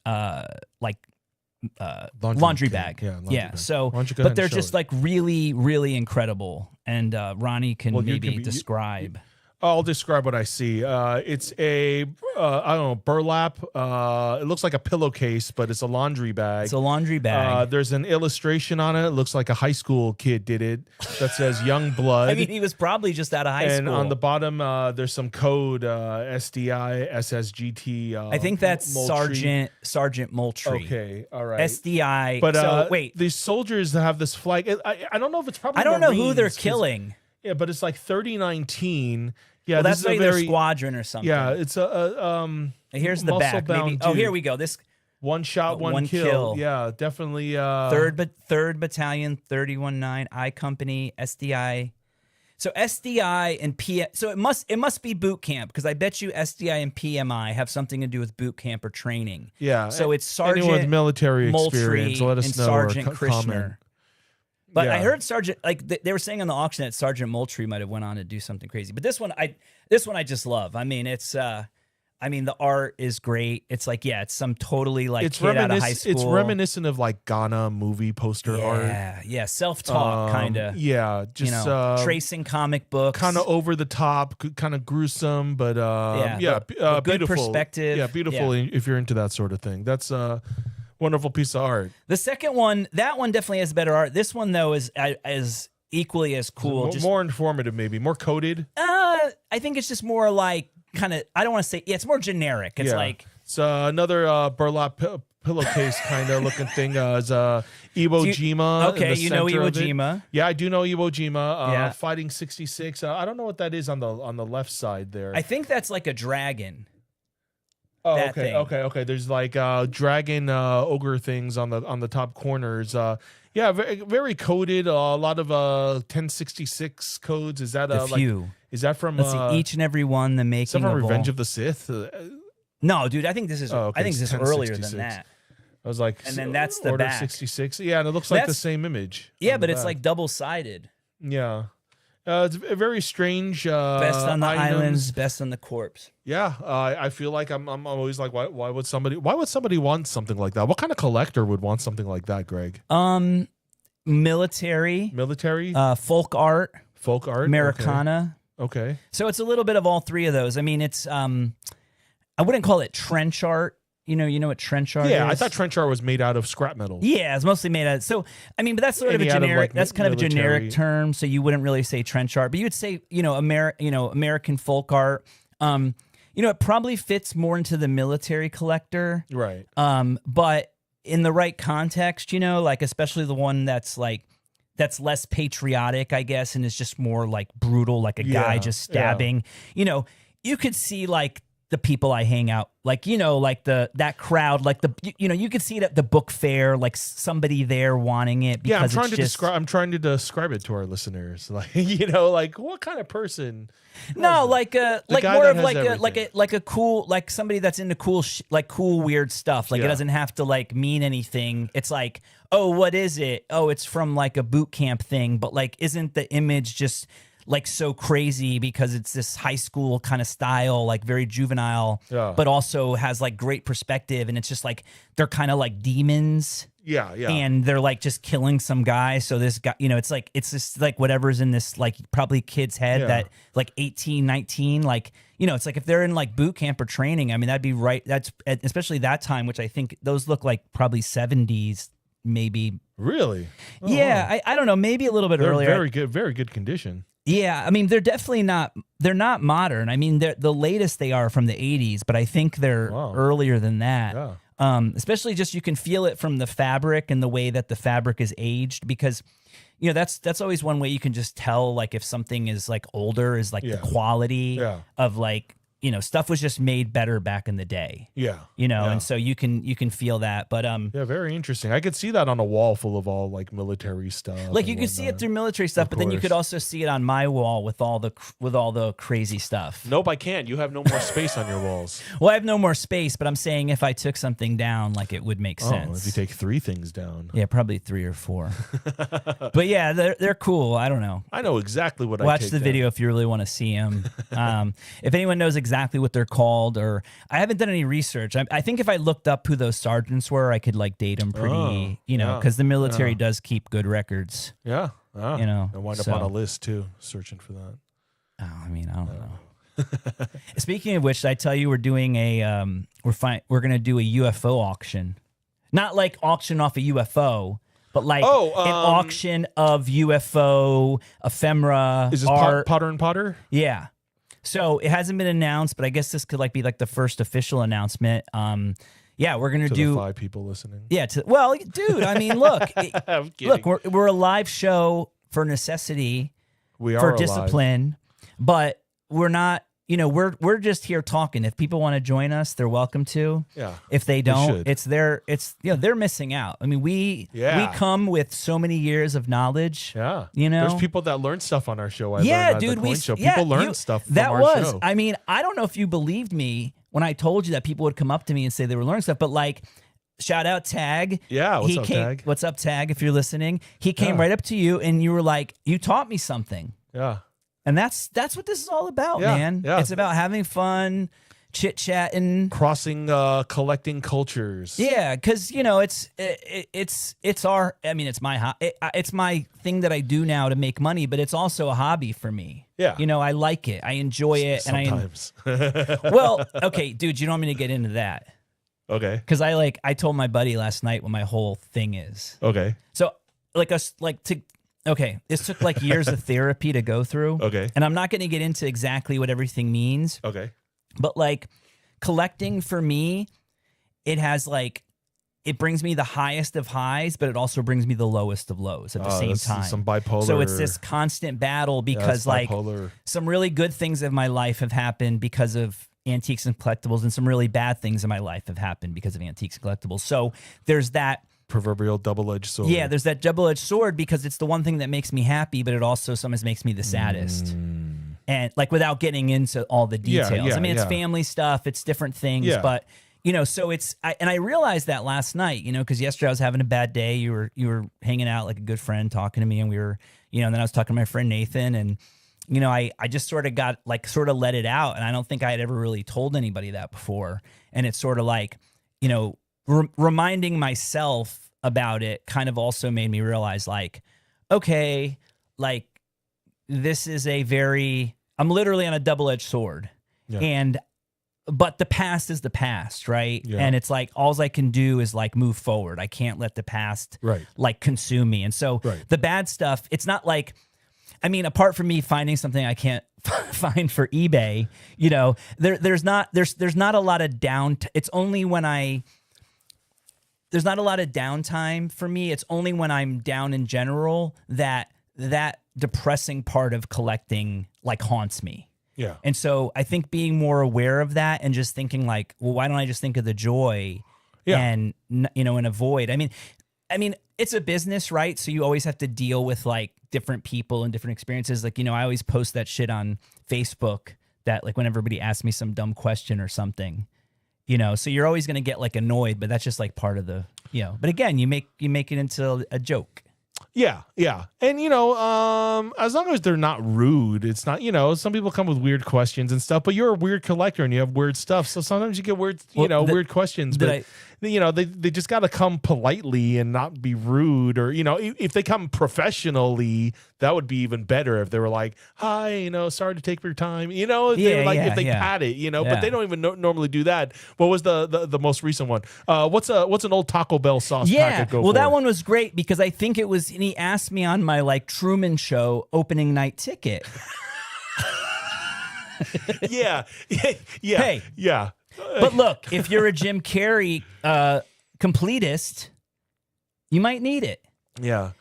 laundry bag. Yeah, laundry bag. So, Why don't you go but ahead they're and show just it? like really, really incredible. And Ronnie can describe. I'll describe what I see. It's a I don't know, burlap. It looks like a pillowcase, but it's a laundry bag. It's a laundry bag. There's an illustration on it. It looks like a high school kid did it. That says "Young Blood." I mean, he was probably just out of high and school. on the bottom, there's some code SDI SSGT. I think that's Moultrie. Sergeant Moultrie. Okay, all right. SDI. But so wait, these soldiers have this flag. I don't know if it's probably. I don't know who Marines, they're killing. Yeah, but it's like 3019. Yeah, Well, this that's is a maybe their very squadron or something. Yeah, it's Here's the back. Maybe. Oh, here we go. This one shot, one kill. Yeah, definitely. Third Battalion, 319 I Company, SDI. So SDI and P. So it must be boot camp, because I bet you SDI and PMI have something to do with boot camp or training. Yeah. So it's Sergeant anyone with military experience, Moultrie let us and know. Sergeant or Krishner. comment. But Yeah. I heard Sergeant, like they were saying on the auction that Sergeant Moultrie might have went on to do something crazy. But this one I just love. I mean, it's the art is great. It's like, yeah, it's some totally like kid out of high school. It's reminiscent of like Ghana movie poster art. Yeah, self-taught kind of. Yeah, just tracing comic books. kind of over the top, kind of gruesome, but good beautiful perspective. Yeah, beautiful if you're into that sort of thing. That's wonderful piece of art. The second one, that one definitely has better art. This one though is equally as cool. More informative, maybe more coded. I think it's just more like kind of. I don't want to say. Yeah, it's more generic. It's like it's another burlap pillowcase kind of looking thing. Is Iwo Jima. Okay, you know Iwo Jima. Yeah, I do know Iwo Jima. Yeah. Fighting 66. I don't know what that is on the left side there. I think that's like a dragon. Oh, that okay, thing. okay. There's like dragon ogre things on the top corners. Yeah, very, very coded. A lot of 1066 codes. Is that a few? Is that from? Let's see, each and every one. The making. Is that from of Revenge all. of the Sith? No, dude. I think this is. Oh, okay, I think this is earlier than 1066. that. I was like, And then that's the Order back. 66. Yeah, and it looks like the same image. Yeah, on but the it's back. like double sided. Yeah. It's a very strange. Best on the items. islands, best on the corpse. Yeah, I feel like I'm always like, why would somebody want something like that? What kind of collector would want something like that, Greg? Military, folk art, Americana. Okay. So it's a little bit of all three of those. I mean, it's I wouldn't call it trench art. You know what trench art is? Yeah, I thought trench art was made out of scrap metal. Yeah, it's mostly made out of, so I mean, but that's sort of a Any out of, generic like, that's kind of a generic military- term, so you wouldn't really say trench art, but you would say, American folk art. It probably fits more into the military collector. Right. But in the right context, like especially the one that's less patriotic, I guess, and is just more like brutal, like a guy just stabbing. you could see like the people I hang out, like, you know, like that crowd, like you could see it at the book fair, like somebody there wanting it. Because I'm trying to describe it to our listeners. Like, you know, like what kind of person? No, like more of like a cool, like somebody that's into cool, cool, weird stuff. Like it doesn't have to like mean anything. It's like, oh, what is it? Oh, it's from like a boot camp thing. But like, isn't the image just like so crazy because it's this high school kind of style, like very juvenile, but also has like great perspective. And it's just like, they're kind of like demons. Yeah. And they're like just killing some guy. So this guy, you know, it's just like whatever's in this, like probably kid's head that like 18, 19, like, you know, it's like if they're in like boot camp or training, I mean, that'd be right. That's especially that time, which I think those look like probably 70s, maybe. Really? Oh, yeah. Wow. I don't know. Maybe a little bit earlier. Very good condition. Yeah, I mean, they're definitely not. They're not modern. I mean, the latest they are from the '80s, but I think they're earlier than that. Yeah. Especially just you can feel it from the fabric and the way that the fabric is aged, because you know that's always one way you can just tell like if something is like older is like the quality of like, you know, stuff was just made better back in the day. Yeah. You know, and so you can feel that. But yeah, very interesting. I could see that on a wall full of all like military stuff. Like you could see it through military stuff, but then you could also see it on my wall with all the crazy stuff. Nope, I can't. You have no more space on your walls. Well, I have no more space, but I'm saying if I took something down, like it would make sense. If you take 3 things down. Yeah, probably 3 or 4. But yeah, they're cool. I don't know. I know exactly what Watch the video if you really want to see them. If anyone knows exactly what they're called, or I haven't done any research. I think if I looked up who those sergeants were, I could like date them pretty, you know, because the military does keep good records. Yeah. You know, and wind up on a list too, searching for that. Oh, I mean, I don't know. Speaking of which, I tell you, we're doing we're gonna do a UFO auction, not like auction off a UFO. But like an auction of UFO ephemera. Is this art. Potter and Potter? Yeah. So it hasn't been announced, but I guess this could like be like the first official announcement. Yeah, we're gonna do the 5 people listening. Yeah. Well, dude, I mean, look, we're a live show for necessity, for discipline, but we're not. You know, we're just here talking. If people want to join us, they're welcome to. Yeah. If they don't, they're missing out. I mean, we come with so many years of knowledge. Yeah. You know, there's people that learn stuff on our show. Dude, people learn stuff from our show. I mean, I don't know if you believed me when I told you that people would come up to me and say they were learning stuff, but like, shout out Tag. Yeah, what's up, Tag? What's up, Tag? If you're listening, he came right up to you and you were like, you taught me something. Yeah. And that's what this is all about, man. Yeah. It's about having fun, chit-chatting, crossing collecting cultures. Yeah, because you know it's our. I mean, it's my thing that I do now to make money, but it's also a hobby for me. Yeah, you know, I like it, I enjoy it, sometimes. Well, okay, dude, you don't want me to get into that. Okay, because I told my buddy last night what my whole thing is. Okay, so Okay, this took like years of therapy to go through. Okay. And I'm not going to get into exactly what everything means. Okay. But like collecting for me, it brings me the highest of highs, but it also brings me the lowest of lows at the same time. Some bipolar. So it's this constant battle because like some really good things of my life have happened because of antiques and collectibles, and some really bad things in my life have happened because of antiques and collectibles. So there's that proverbial double-edged sword. Yeah, there's that double-edged sword because it's the one thing that makes me happy, but it also sometimes makes me the saddest. And like without getting into all the details. I mean, it's family stuff, it's different things, but you know, so I realized that last night, you know, because yesterday I was having a bad day. You were hanging out like a good friend talking to me, and we were, you know, and then I was talking to my friend Nathan, and you know, I just sort of let it out, and I don't think I had ever really told anybody that before. And it's sort of like, you know, reminding myself about it kind of also made me realize like, okay, like this is I'm literally on a double-edged sword. Yeah. But the past is the past, right? Yeah. And it's like, all I can do is like move forward. I can't let the past like consume me. And so the bad stuff, it's not like, I mean, apart from me finding something I can't find for eBay, you know, there's not a lot of it's only when there's not a lot of downtime for me. It's only when I'm down in general that depressing part of collecting like haunts me. Yeah. And so I think being more aware of that and just thinking like, well, why don't I just think of the joy and, and avoid? I mean, it's a business, right? So you always have to deal with like different people and different experiences. Like, I always post that shit on Facebook that like when everybody asks me some dumb question or something, so you're always going to get like annoyed, but that's just like part of the, but again, you make it into a joke. Yeah, yeah. And, as long as they're not rude, it's not, some people come with weird questions and stuff, but you're a weird collector and you have weird stuff. So sometimes you get weird, weird questions, but they just got to come politely and not be rude, or, if they come professionally, that would be even better if they were like, hi, sorry to take your time, if they pat it, but they don't even normally do that. What was the most recent one? What's an old Taco Bell sauce packet go for? That one was great because I think it was, and he asked me on my like Truman Show opening night ticket. yeah. Hey. Yeah. But look, if you're a Jim Carrey completist, you might need it. Yeah.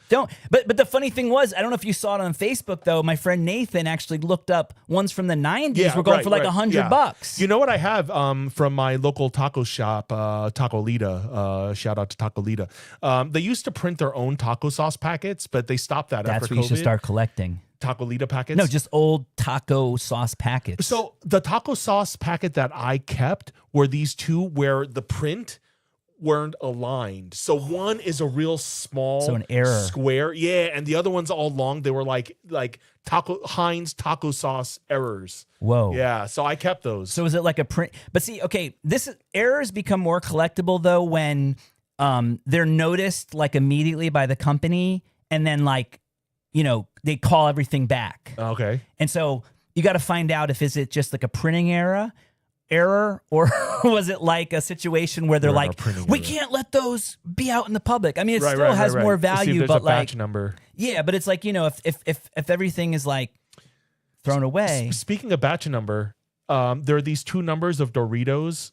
But the funny thing was, I don't know if you saw it on Facebook though. My friend Nathan actually looked up ones from the 90s. We're going for like $100. You know what I have from my local taco shop, Taco Lita. Shout out to Taco Lita. They used to print their own taco sauce packets, but they stopped that after COVID. That's what you should start collecting. Taco Lita packets? No, just old taco sauce packets. So the taco sauce packet that I kept were these two where the print weren't aligned. So one is a real small an error square. Yeah, and the other one's all long. They were like Heinz taco sauce errors. Whoa. Yeah, so I kept those. So is it like a print? But see, okay, errors become more collectible though when they're noticed like immediately by the company, and then like they call everything back. Okay. And so you got to find out if is it just like a printing error, or was it like a situation where they're like, we can't let those be out in the public. I mean, it still has more value, but like batch number. Yeah, but it's like, if everything is like thrown away. Speaking of batch number, there are these two numbers of Doritos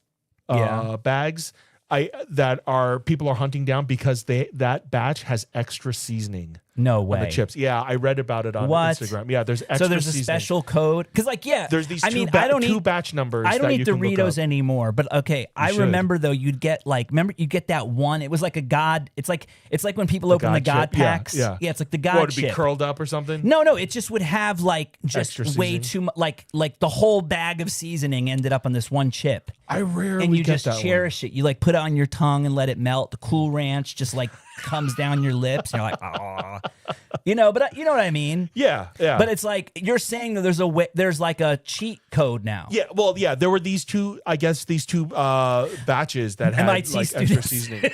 bags that people are hunting down because that batch has extra seasoning. No way. On the chips. Yeah, I read about it on Instagram. Yeah, there's extra a seasoning. Special code. Because there's these two batch numbers. I don't eat Doritos anymore, but okay. I remember though, you'd get you get that one. It was like a God. It's like when people open the God packs. Yeah, it's like the God chip. Would it be chip. curled up or something? No, it just would have like just way too much. Like the whole bag of seasoning ended up on this one chip. I rarely and you get just that cherish it. You like put it on your tongue and let it melt. The Cool Ranch just like comes down your lips. And you're like, ah, but you know what I mean? Yeah. But it's like you're saying that there's like a cheat code now. Yeah. Well, yeah. There were these two batches that had MIT like students. extra seasoning.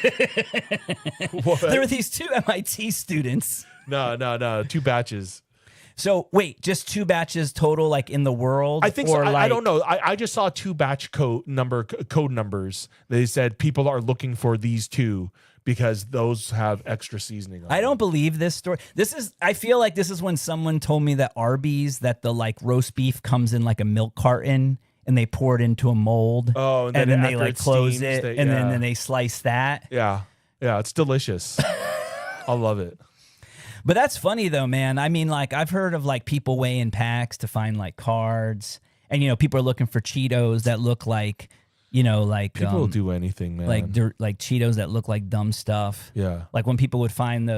There were these two MIT students. No. 2 batches. So wait, just 2 batches total, like in the world? I think so. I don't know. I just saw 2 batch code numbers. They said people are looking for these 2 because those have extra seasoning on I don't them. believe this story. I feel like this is when someone told me that Arby's, that the like roast beef comes in like a milk carton and they pour it into a mold. Oh, and then they like close it and then they slice that. Yeah, it's delicious. I love it. But that's funny though, man. I mean, like I've heard of like people weighing packs to find like cards, and people are looking for Cheetos that look like, like people will do anything, man. Like Cheetos that look like dumb stuff. Yeah. Like when people would find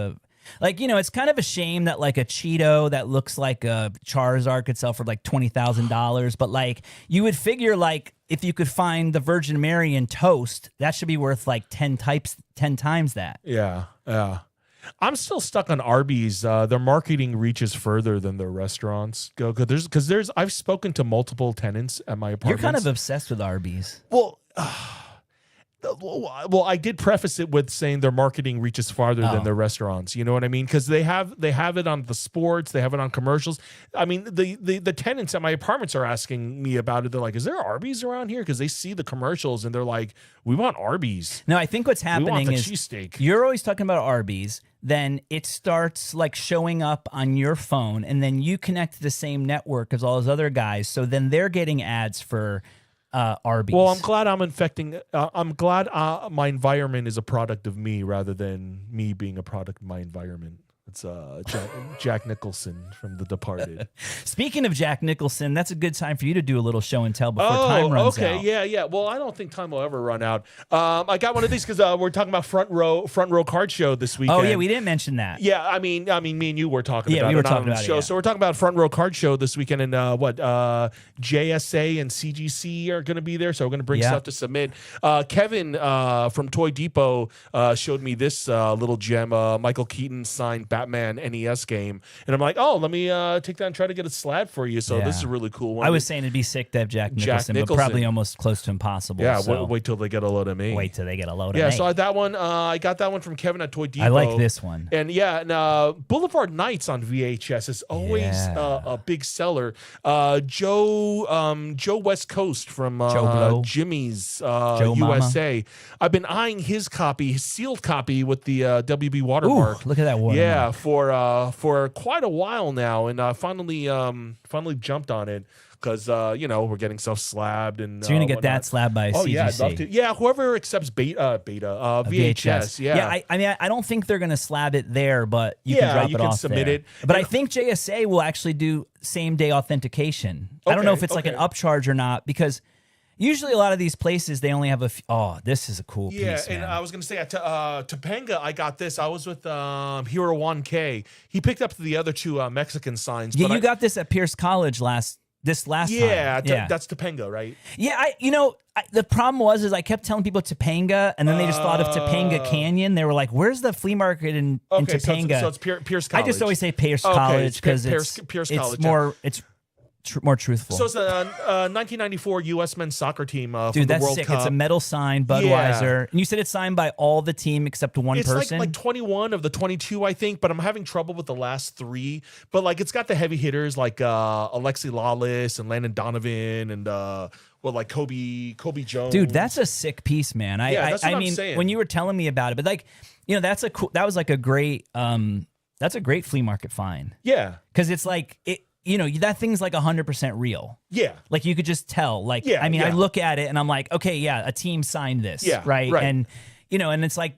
it's kind of a shame that like a Cheeto that looks like a Charizard could sell for like $20,000, but like you would figure like if you could find the Virgin Mary in toast, that should be worth like 10 times that. Yeah. I'm still stuck on Arby's. Their marketing reaches further than their restaurants go. Because I've spoken to multiple tenants at my apartment. You're kind of obsessed with Arby's. Well, I did preface it with saying their marketing reaches farther than their restaurants. You know what I mean? Because they have it on the sports, they have it on commercials. I mean, the tenants at my apartments are asking me about it. They're like, "Is there Arby's around here?" Because they see the commercials and they're like, "We want Arby's." No, I think what's happening is cheesesteak. You're always talking about Arby's. Then it starts like showing up on your phone, and then you connect to the same network as all those other guys. So then they're getting ads for Arby's. Well, I'm glad I'm glad my environment is a product of me rather than me being a product of my environment. It's Jack Nicholson from The Departed. Speaking of Jack Nicholson, that's a good time for you to do a little show and tell before time runs out. Okay, yeah. Well, I don't think time will ever run out. I got one of these because we're talking about front row card show this weekend. Oh yeah, we didn't mention that. Yeah, I mean, me and you were talking about we it. were talking on the about show. it, yeah. So we're talking about front row card show this weekend, and JSA and CGC are going to be there. So we're going to bring stuff to submit. Kevin from Toy Depot showed me this little gem, Michael Keaton signed Batman NES game, and I'm like, oh, let me take that and try to get a slab for you. So this is a really cool one. I was saying it'd be sick to have Jack Nicholson, but probably almost close to impossible. Yeah, so. wait till they get a load of me. Wait till they get a load of me. Yeah, so that one, I got that one from Kevin at Toy Depot. I like this one. And Boulevard Nights on VHS is always a big seller. Joe West Coast from Jimmy's USA. I've been eyeing his copy, his sealed copy with the WB watermark. Ooh, look at that watermark. Yeah, for quite a while now, and I finally jumped on it. Because we're getting stuff slabbed, and so you're gonna get that slab by CGC. Yeah, I'd love to. Yeah, whoever accepts VHS. Yeah, I mean, I don't think they're gonna slab it there, but you can drop it off submit there. it. But I think JSA will actually do same day authentication. I don't know if it's like an upcharge or not, because usually a lot of these places they only have this is a cool piece. Yeah, and I was gonna say at Topanga, I got this. I was with Hero 1K. He picked up the other two Mexican signs. Yeah, you got this at Pierce College last time. That's Topanga, right? Yeah, the problem was I kept telling people Topanga, and then they just thought of Topanga Canyon. They were like, "Where's the flea market in Topanga?" So it's Pierce College. I just always say Pierce College because it's more more truthful. So it's a 1994 U.S. men's soccer team from Dude, the that's World sick. Cup. It's a metal sign, Budweiser. And you said it's signed by all the team except one person? It's like 21 of the 22, I think, but I'm having trouble with the last three. But like it's got the heavy hitters like Alexi Lawless and Landon Donovan and like Kobe Jones. Dude, that's a sick piece, man. That's what I'm mean, saying. when you were telling me about it, but like, that was like a great that's a great flea market find. Yeah. Because it's like that thing's like 100% real. Yeah. Like you could just tell. Like, I look at it and I'm like, okay, yeah, a team signed this. Yeah. Right. And, and it's like,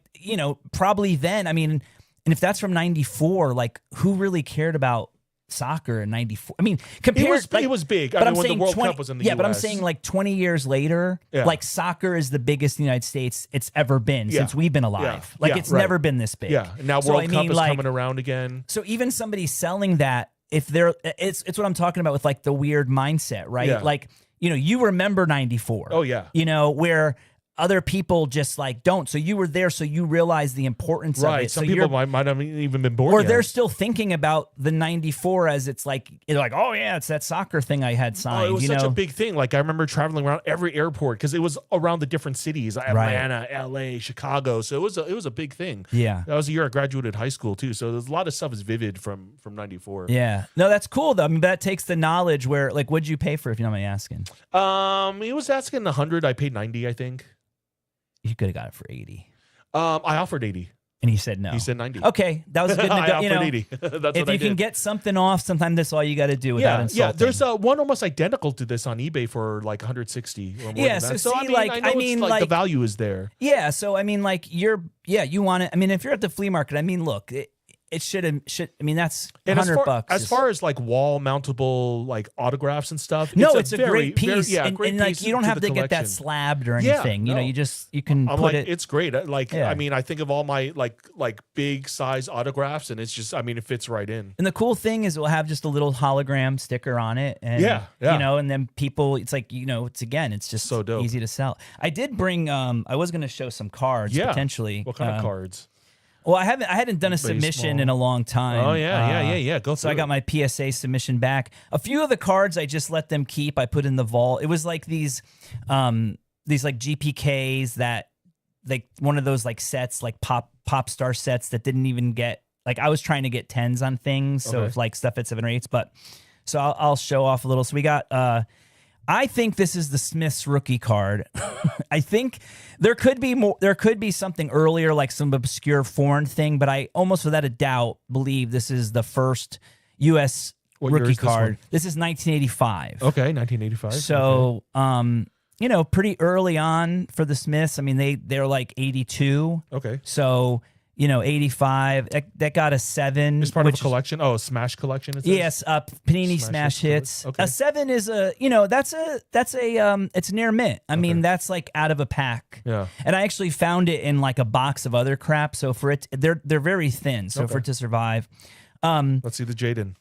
probably then, and if that's from 94, like who really cared about soccer in 94? I mean, compared. It was big. But when the World Cup was in the US. But I'm saying like 20 years later, like soccer is the biggest in the United States it's ever been since we've been alive. Like it's never been this big. Yeah. And now World Cup is coming around again. So even somebody selling that, if they're, it's what I'm talking about with like the weird mindset, right? Yeah. Like, you remember 94. Oh yeah. Where other people just like don't. So you were there, so you realize the importance of it. Some people might have even been born or yet. they're still thinking about the 94 as it's like, oh yeah, it's that soccer thing I had signed. It was such a big thing. Like I remember traveling around every airport because it was around the different cities, Atlanta, LA, Chicago. So it was a big thing. Yeah. That was the year I graduated high school too. So there's a lot of stuff is vivid from 94. Yeah. No, that's cool though. I mean, that takes the knowledge where like, what'd you pay for if you don't mind me asking? He was asking 100. I paid 90, I think. You could have got it for 80. I offered 80. And he said no. He said 90. Okay, that was a good I offered 80. That's if you can get something off, sometimes that's all you got to do without insulting. Yeah, there's one almost identical to this on eBay for like 160 or more than that. So I know the value is there. Yeah, so I mean, like you want it. I mean, if you're at the flea market, I mean, look, it should. I mean, that's $100. As far as like wall mountable like autographs and stuff. No, it's a great piece. Great and like you don't have to get that slabbed or anything. You can put it. It's great. I mean, I think of all my like big size autographs, and it's just, it fits right in. And the cool thing is, we'll have just a little hologram sticker on it, and and then people, it's like it's just so dope. Easy to sell. I did bring. I was going to show some cards potentially. What kind of cards? Well, I hadn't done a submission in a long time. Oh yeah. Go through. So I got my PSA submission back. A few of the cards I just let them keep. I put in the vault. It was like these like GPKs that like one of those like sets, like pop star sets that didn't even get, like I was trying to get 10s on things, so if like stuff at 7 or 8s. But so I'll show off a little. So we got. I think this is the Smiths rookie card. I think there could be more. There could be something earlier, like some obscure foreign thing, but I almost without a doubt believe this is the first U.S. rookie card. This is 1985. Okay, 1985. So, pretty early on for the Smiths. I mean, they're like 82. Okay. So, 85. That got a 7. It's part of a collection. Oh, a Smash collection. It says? Yes, Panini Smash hits. Okay. A 7 is that's a it's near mint. I mean, that's like out of a pack. Yeah. And I actually found it in like a box of other crap. So for it, they're very thin. So for it to survive, let's see the Jaden.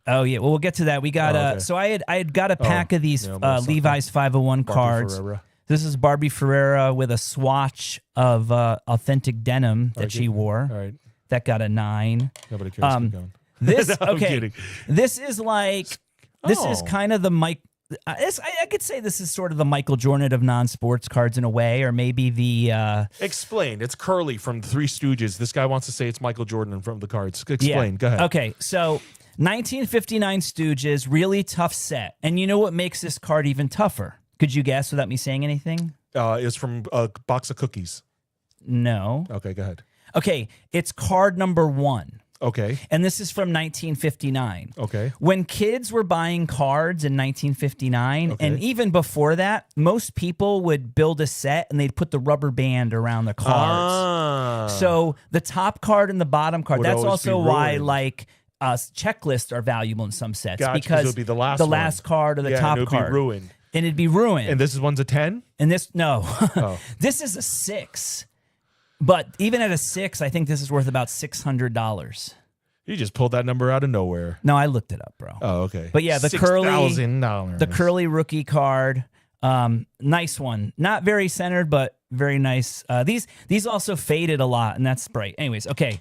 Oh yeah, well we'll get to that. We got so I had got a pack of these Levi's 501 cards. Ferreira. This is Barbie Ferreira with a swatch of authentic denim that she wore. All right. That got a 9. Nobody cares. Keep going. This No, I'm kidding. This is like this is kind of the Mike. I could say this is sort of the Michael Jordan of non-sports cards in a way, or maybe the. Explain. It's Curly from Three Stooges. This guy wants to say it's Michael Jordan from the cards. Explain. Go ahead. Okay, so 1959 Stooges, really tough set, and you know what makes this card even tougher? Could you guess without me saying anything? It's from a box of cookies. No. Okay, go ahead. Okay, it's card number 1. Okay. And this is from 1959. Okay. When kids were buying cards in 1959, and even before that, most people would build a set and they'd put the rubber band around the cards. So the top card and the bottom card, that's also why like checklists are valuable in some sets. Because it would be the last card or the top and it would card. be ruined. And it'd be ruined. And this is one's a 10? And this, no. This is a 6. But even at a 6, I think this is worth about $600. You just pulled that number out of nowhere. No, I looked it up, bro. Oh, okay. But yeah, the $6,000. the curly rookie card, nice one. Not very centered, but very nice. These also faded a lot, and that's bright. Anyways, okay.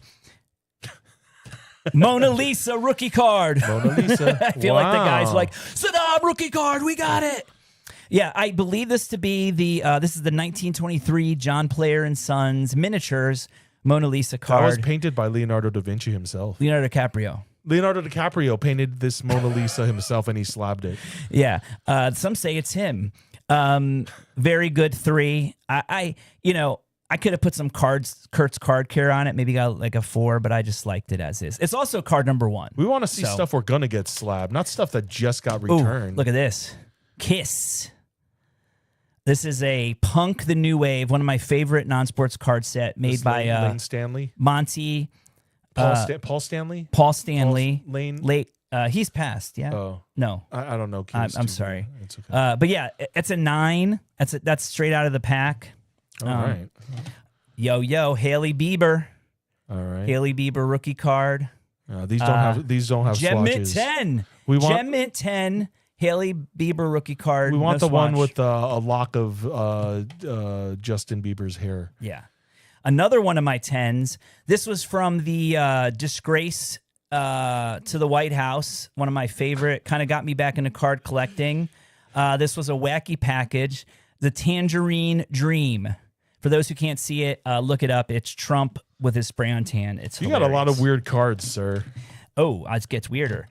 Mona Lisa rookie card. Mona Lisa. I feel like the guy's like, Saddam rookie card, we got it. Yeah, I believe this to be this is the 1923 John Player and Sons miniatures Mona Lisa card. That was painted by Leonardo da Vinci himself. Leonardo DiCaprio. Leonardo DiCaprio painted this Mona Lisa himself, and he slabbed it. Yeah, some say it's him. Very good 3. I could have put some Kurt's card care on it. Maybe got like a 4, but I just liked it as is. It's also card number 1. We want to see stuff we're gonna get slabbed, not stuff that just got returned. Ooh, look at this. Kiss. This is a Punk the New Wave, one of my favorite non-sports card set made by Lane Stanley. Monty. Paul Stanley? Paul Stanley. Lane. He's passed, yeah? Oh. No. I don't know. I'm sorry. It's okay. But yeah, it's a 9. That's straight out of the pack. All right. Yo, Haley Bieber. All right. Haley Bieber rookie card. These don't have Gem Mint swatches. 10. Gem Mint 10. Haley Bieber rookie card. We want no the one swatch. with a lock of Justin Bieber's hair. Yeah. Another one of my 10s. This was from the Disgrace to the White House. One of my favorite. Kind of got me back into card collecting. This was a wacky package. The Tangerine Dream. For those who can't see it, look it up. It's Trump with his spray on tan. It's hilarious. You got a lot of weird cards, sir. Oh, it gets weirder.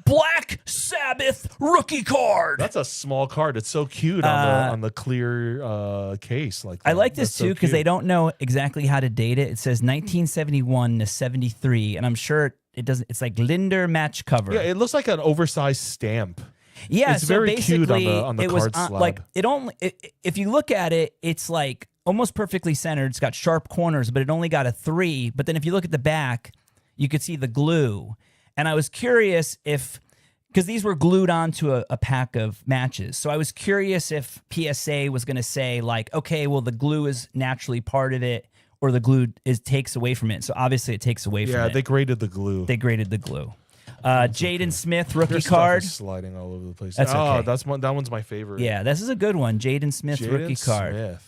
Black Sabbath rookie card. That's a small card. It's so cute on the clear case. Like that. I like this too because they don't know exactly how to date it. It says 1971 to 73, and I'm sure it doesn't. It's like Linder match cover. Yeah, it looks like an oversized stamp. Yeah, it's so very cute basically, on the it card was slab. like it only. If you look at it, it's like almost perfectly centered. It's got sharp corners, but it only got a 3. But then if you look at the back, you could see the glue. And I was curious because these were glued onto a pack of matches. So I was curious if PSA was going to say like, okay, well, the glue is naturally part of it or the glue takes away from it. So obviously it takes away from it. Yeah, they graded the glue. Jaden Smith rookie card. Stuff is sliding all over the place. That's okay. That one's my favorite. Yeah, this is a good one. Jaden Smith rookie card.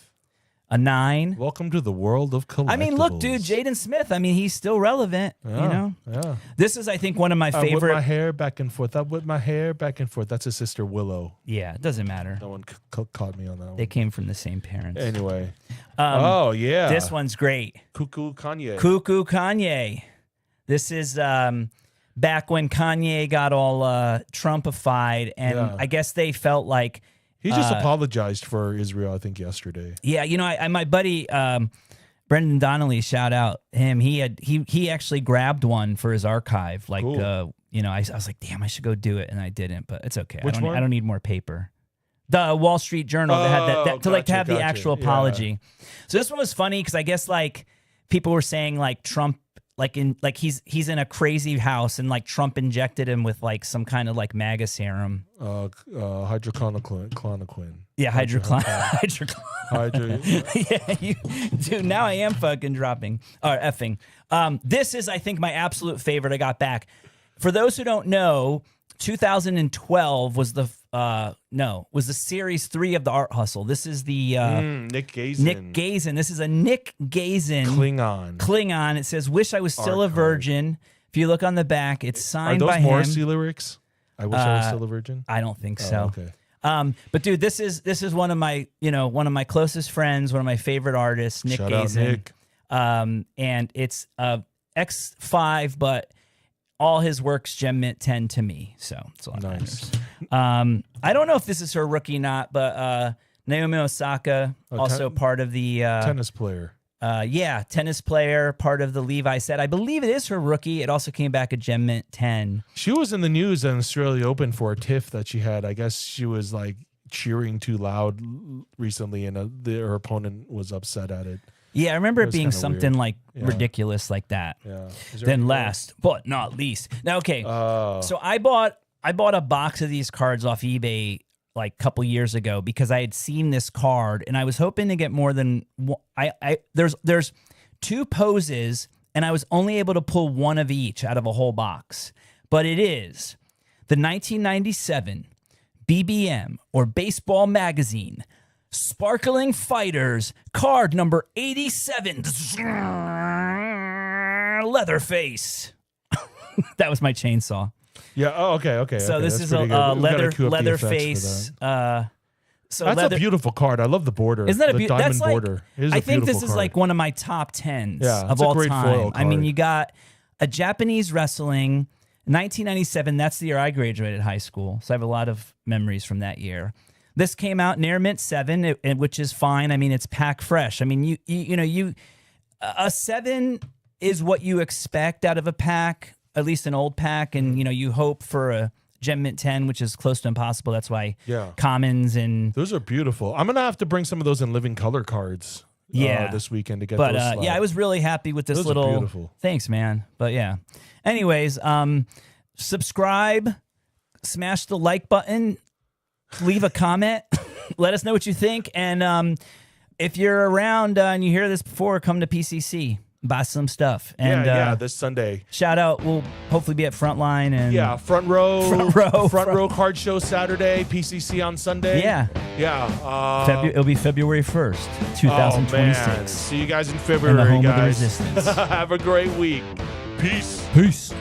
A 9. Welcome to the world of collectibles. I mean, look, dude, Jaden Smith. I mean, he's still relevant. Yeah, you know. Yeah. This is, I think, one of my favorite. I whip my hair back and forth. I whip my hair back and forth. That's his sister Willow. Yeah, it doesn't matter. No one caught me on that one. They came from the same parents. Anyway. Oh yeah. This one's great. Cuckoo Kanye. Cuckoo Kanye. This is back when Kanye got all Trumpified, and I guess they felt like. He just apologized for Israel, I think, yesterday. Yeah, you know, my buddy Brendan Donnelly, shout out him. He actually grabbed one for his archive. Like, cool. I was like, damn, I should go do it, and I didn't. But it's okay. Which one? I don't need more paper. The Wall Street Journal that had that to have the actual apology. Yeah. So this one was funny because I guess like people were saying like Trump, like he's in a crazy house and like Trump injected him with like some kind of like MAGA serum. Hydrochloroquine. Yeah, hydrochloroquine. Yeah, dude. Now I am fucking dropping or effing. This is, I think, my absolute favorite I got back. For those who don't know, 2012 was the series 3 of the Art Hustle. This is the Nick Gazin. Nick Gazin. This is a Nick Gazin Klingon. It says, "Wish I was still a virgin." If you look on the back, it's signed by him. Are those Morrissey lyrics? I wish I was still a virgin. I don't think so. Okay. But dude, this is one of my closest friends, one of my favorite artists, Nick Gazin. Nick. And it's X5, but all his works gem mint 10 to me. So it's a lot nice. I don't know if this is her rookie or not, but Naomi Osaka, also part of the tennis player. Tennis player, part of the Levi set. I believe it is her rookie. It also came back a gem mint 10. She was in the news in Australia Open for a tiff that she had. I guess she was like cheering too loud recently, and her opponent was upset at it. Yeah, I remember it being something weird. Ridiculous like that. Yeah. Then last but not least. Now, okay. So I bought a box of these cards off eBay like a couple years ago because I had seen this card and I was hoping to get more than there's 2 poses and I was only able to pull one of each out of a whole box. But it is the 1997 BBM or Baseball Magazine Sparkling Fighters card number 87 Leatherface. That was my chainsaw. Yeah. Oh, okay. So this is a Leatherface. So that's a beautiful card. I love the border. Isn't that a beautiful diamond border? I think this is like one of my top 10s of all time. Foil card. I mean, you got a Japanese wrestling, 1997. That's the year I graduated high school, so I have a lot of memories from that year. This came out near mint 7, which is fine. I mean, it's pack fresh. I mean, a 7 is what you expect out of a pack, at least an old pack, and you hope for a gem mint 10, which is close to impossible. That's why commons and those are beautiful. I'm gonna have to bring some of those in living color cards. This weekend to get those. But I was really happy with this those little. Are beautiful. Thanks, man. But yeah. Anyways, subscribe, smash the like button. Leave a comment. Let us know what you think. And if you're around and you hear this before, come to PCC. Buy some stuff. And this Sunday. Shout out. We'll hopefully be at Frontline. And front row card show Saturday, PCC on Sunday. Yeah. It'll be February 1st, 2026. Oh, man. See you guys in February, and the home guys. of the resistance. Have a great week. Peace. Peace.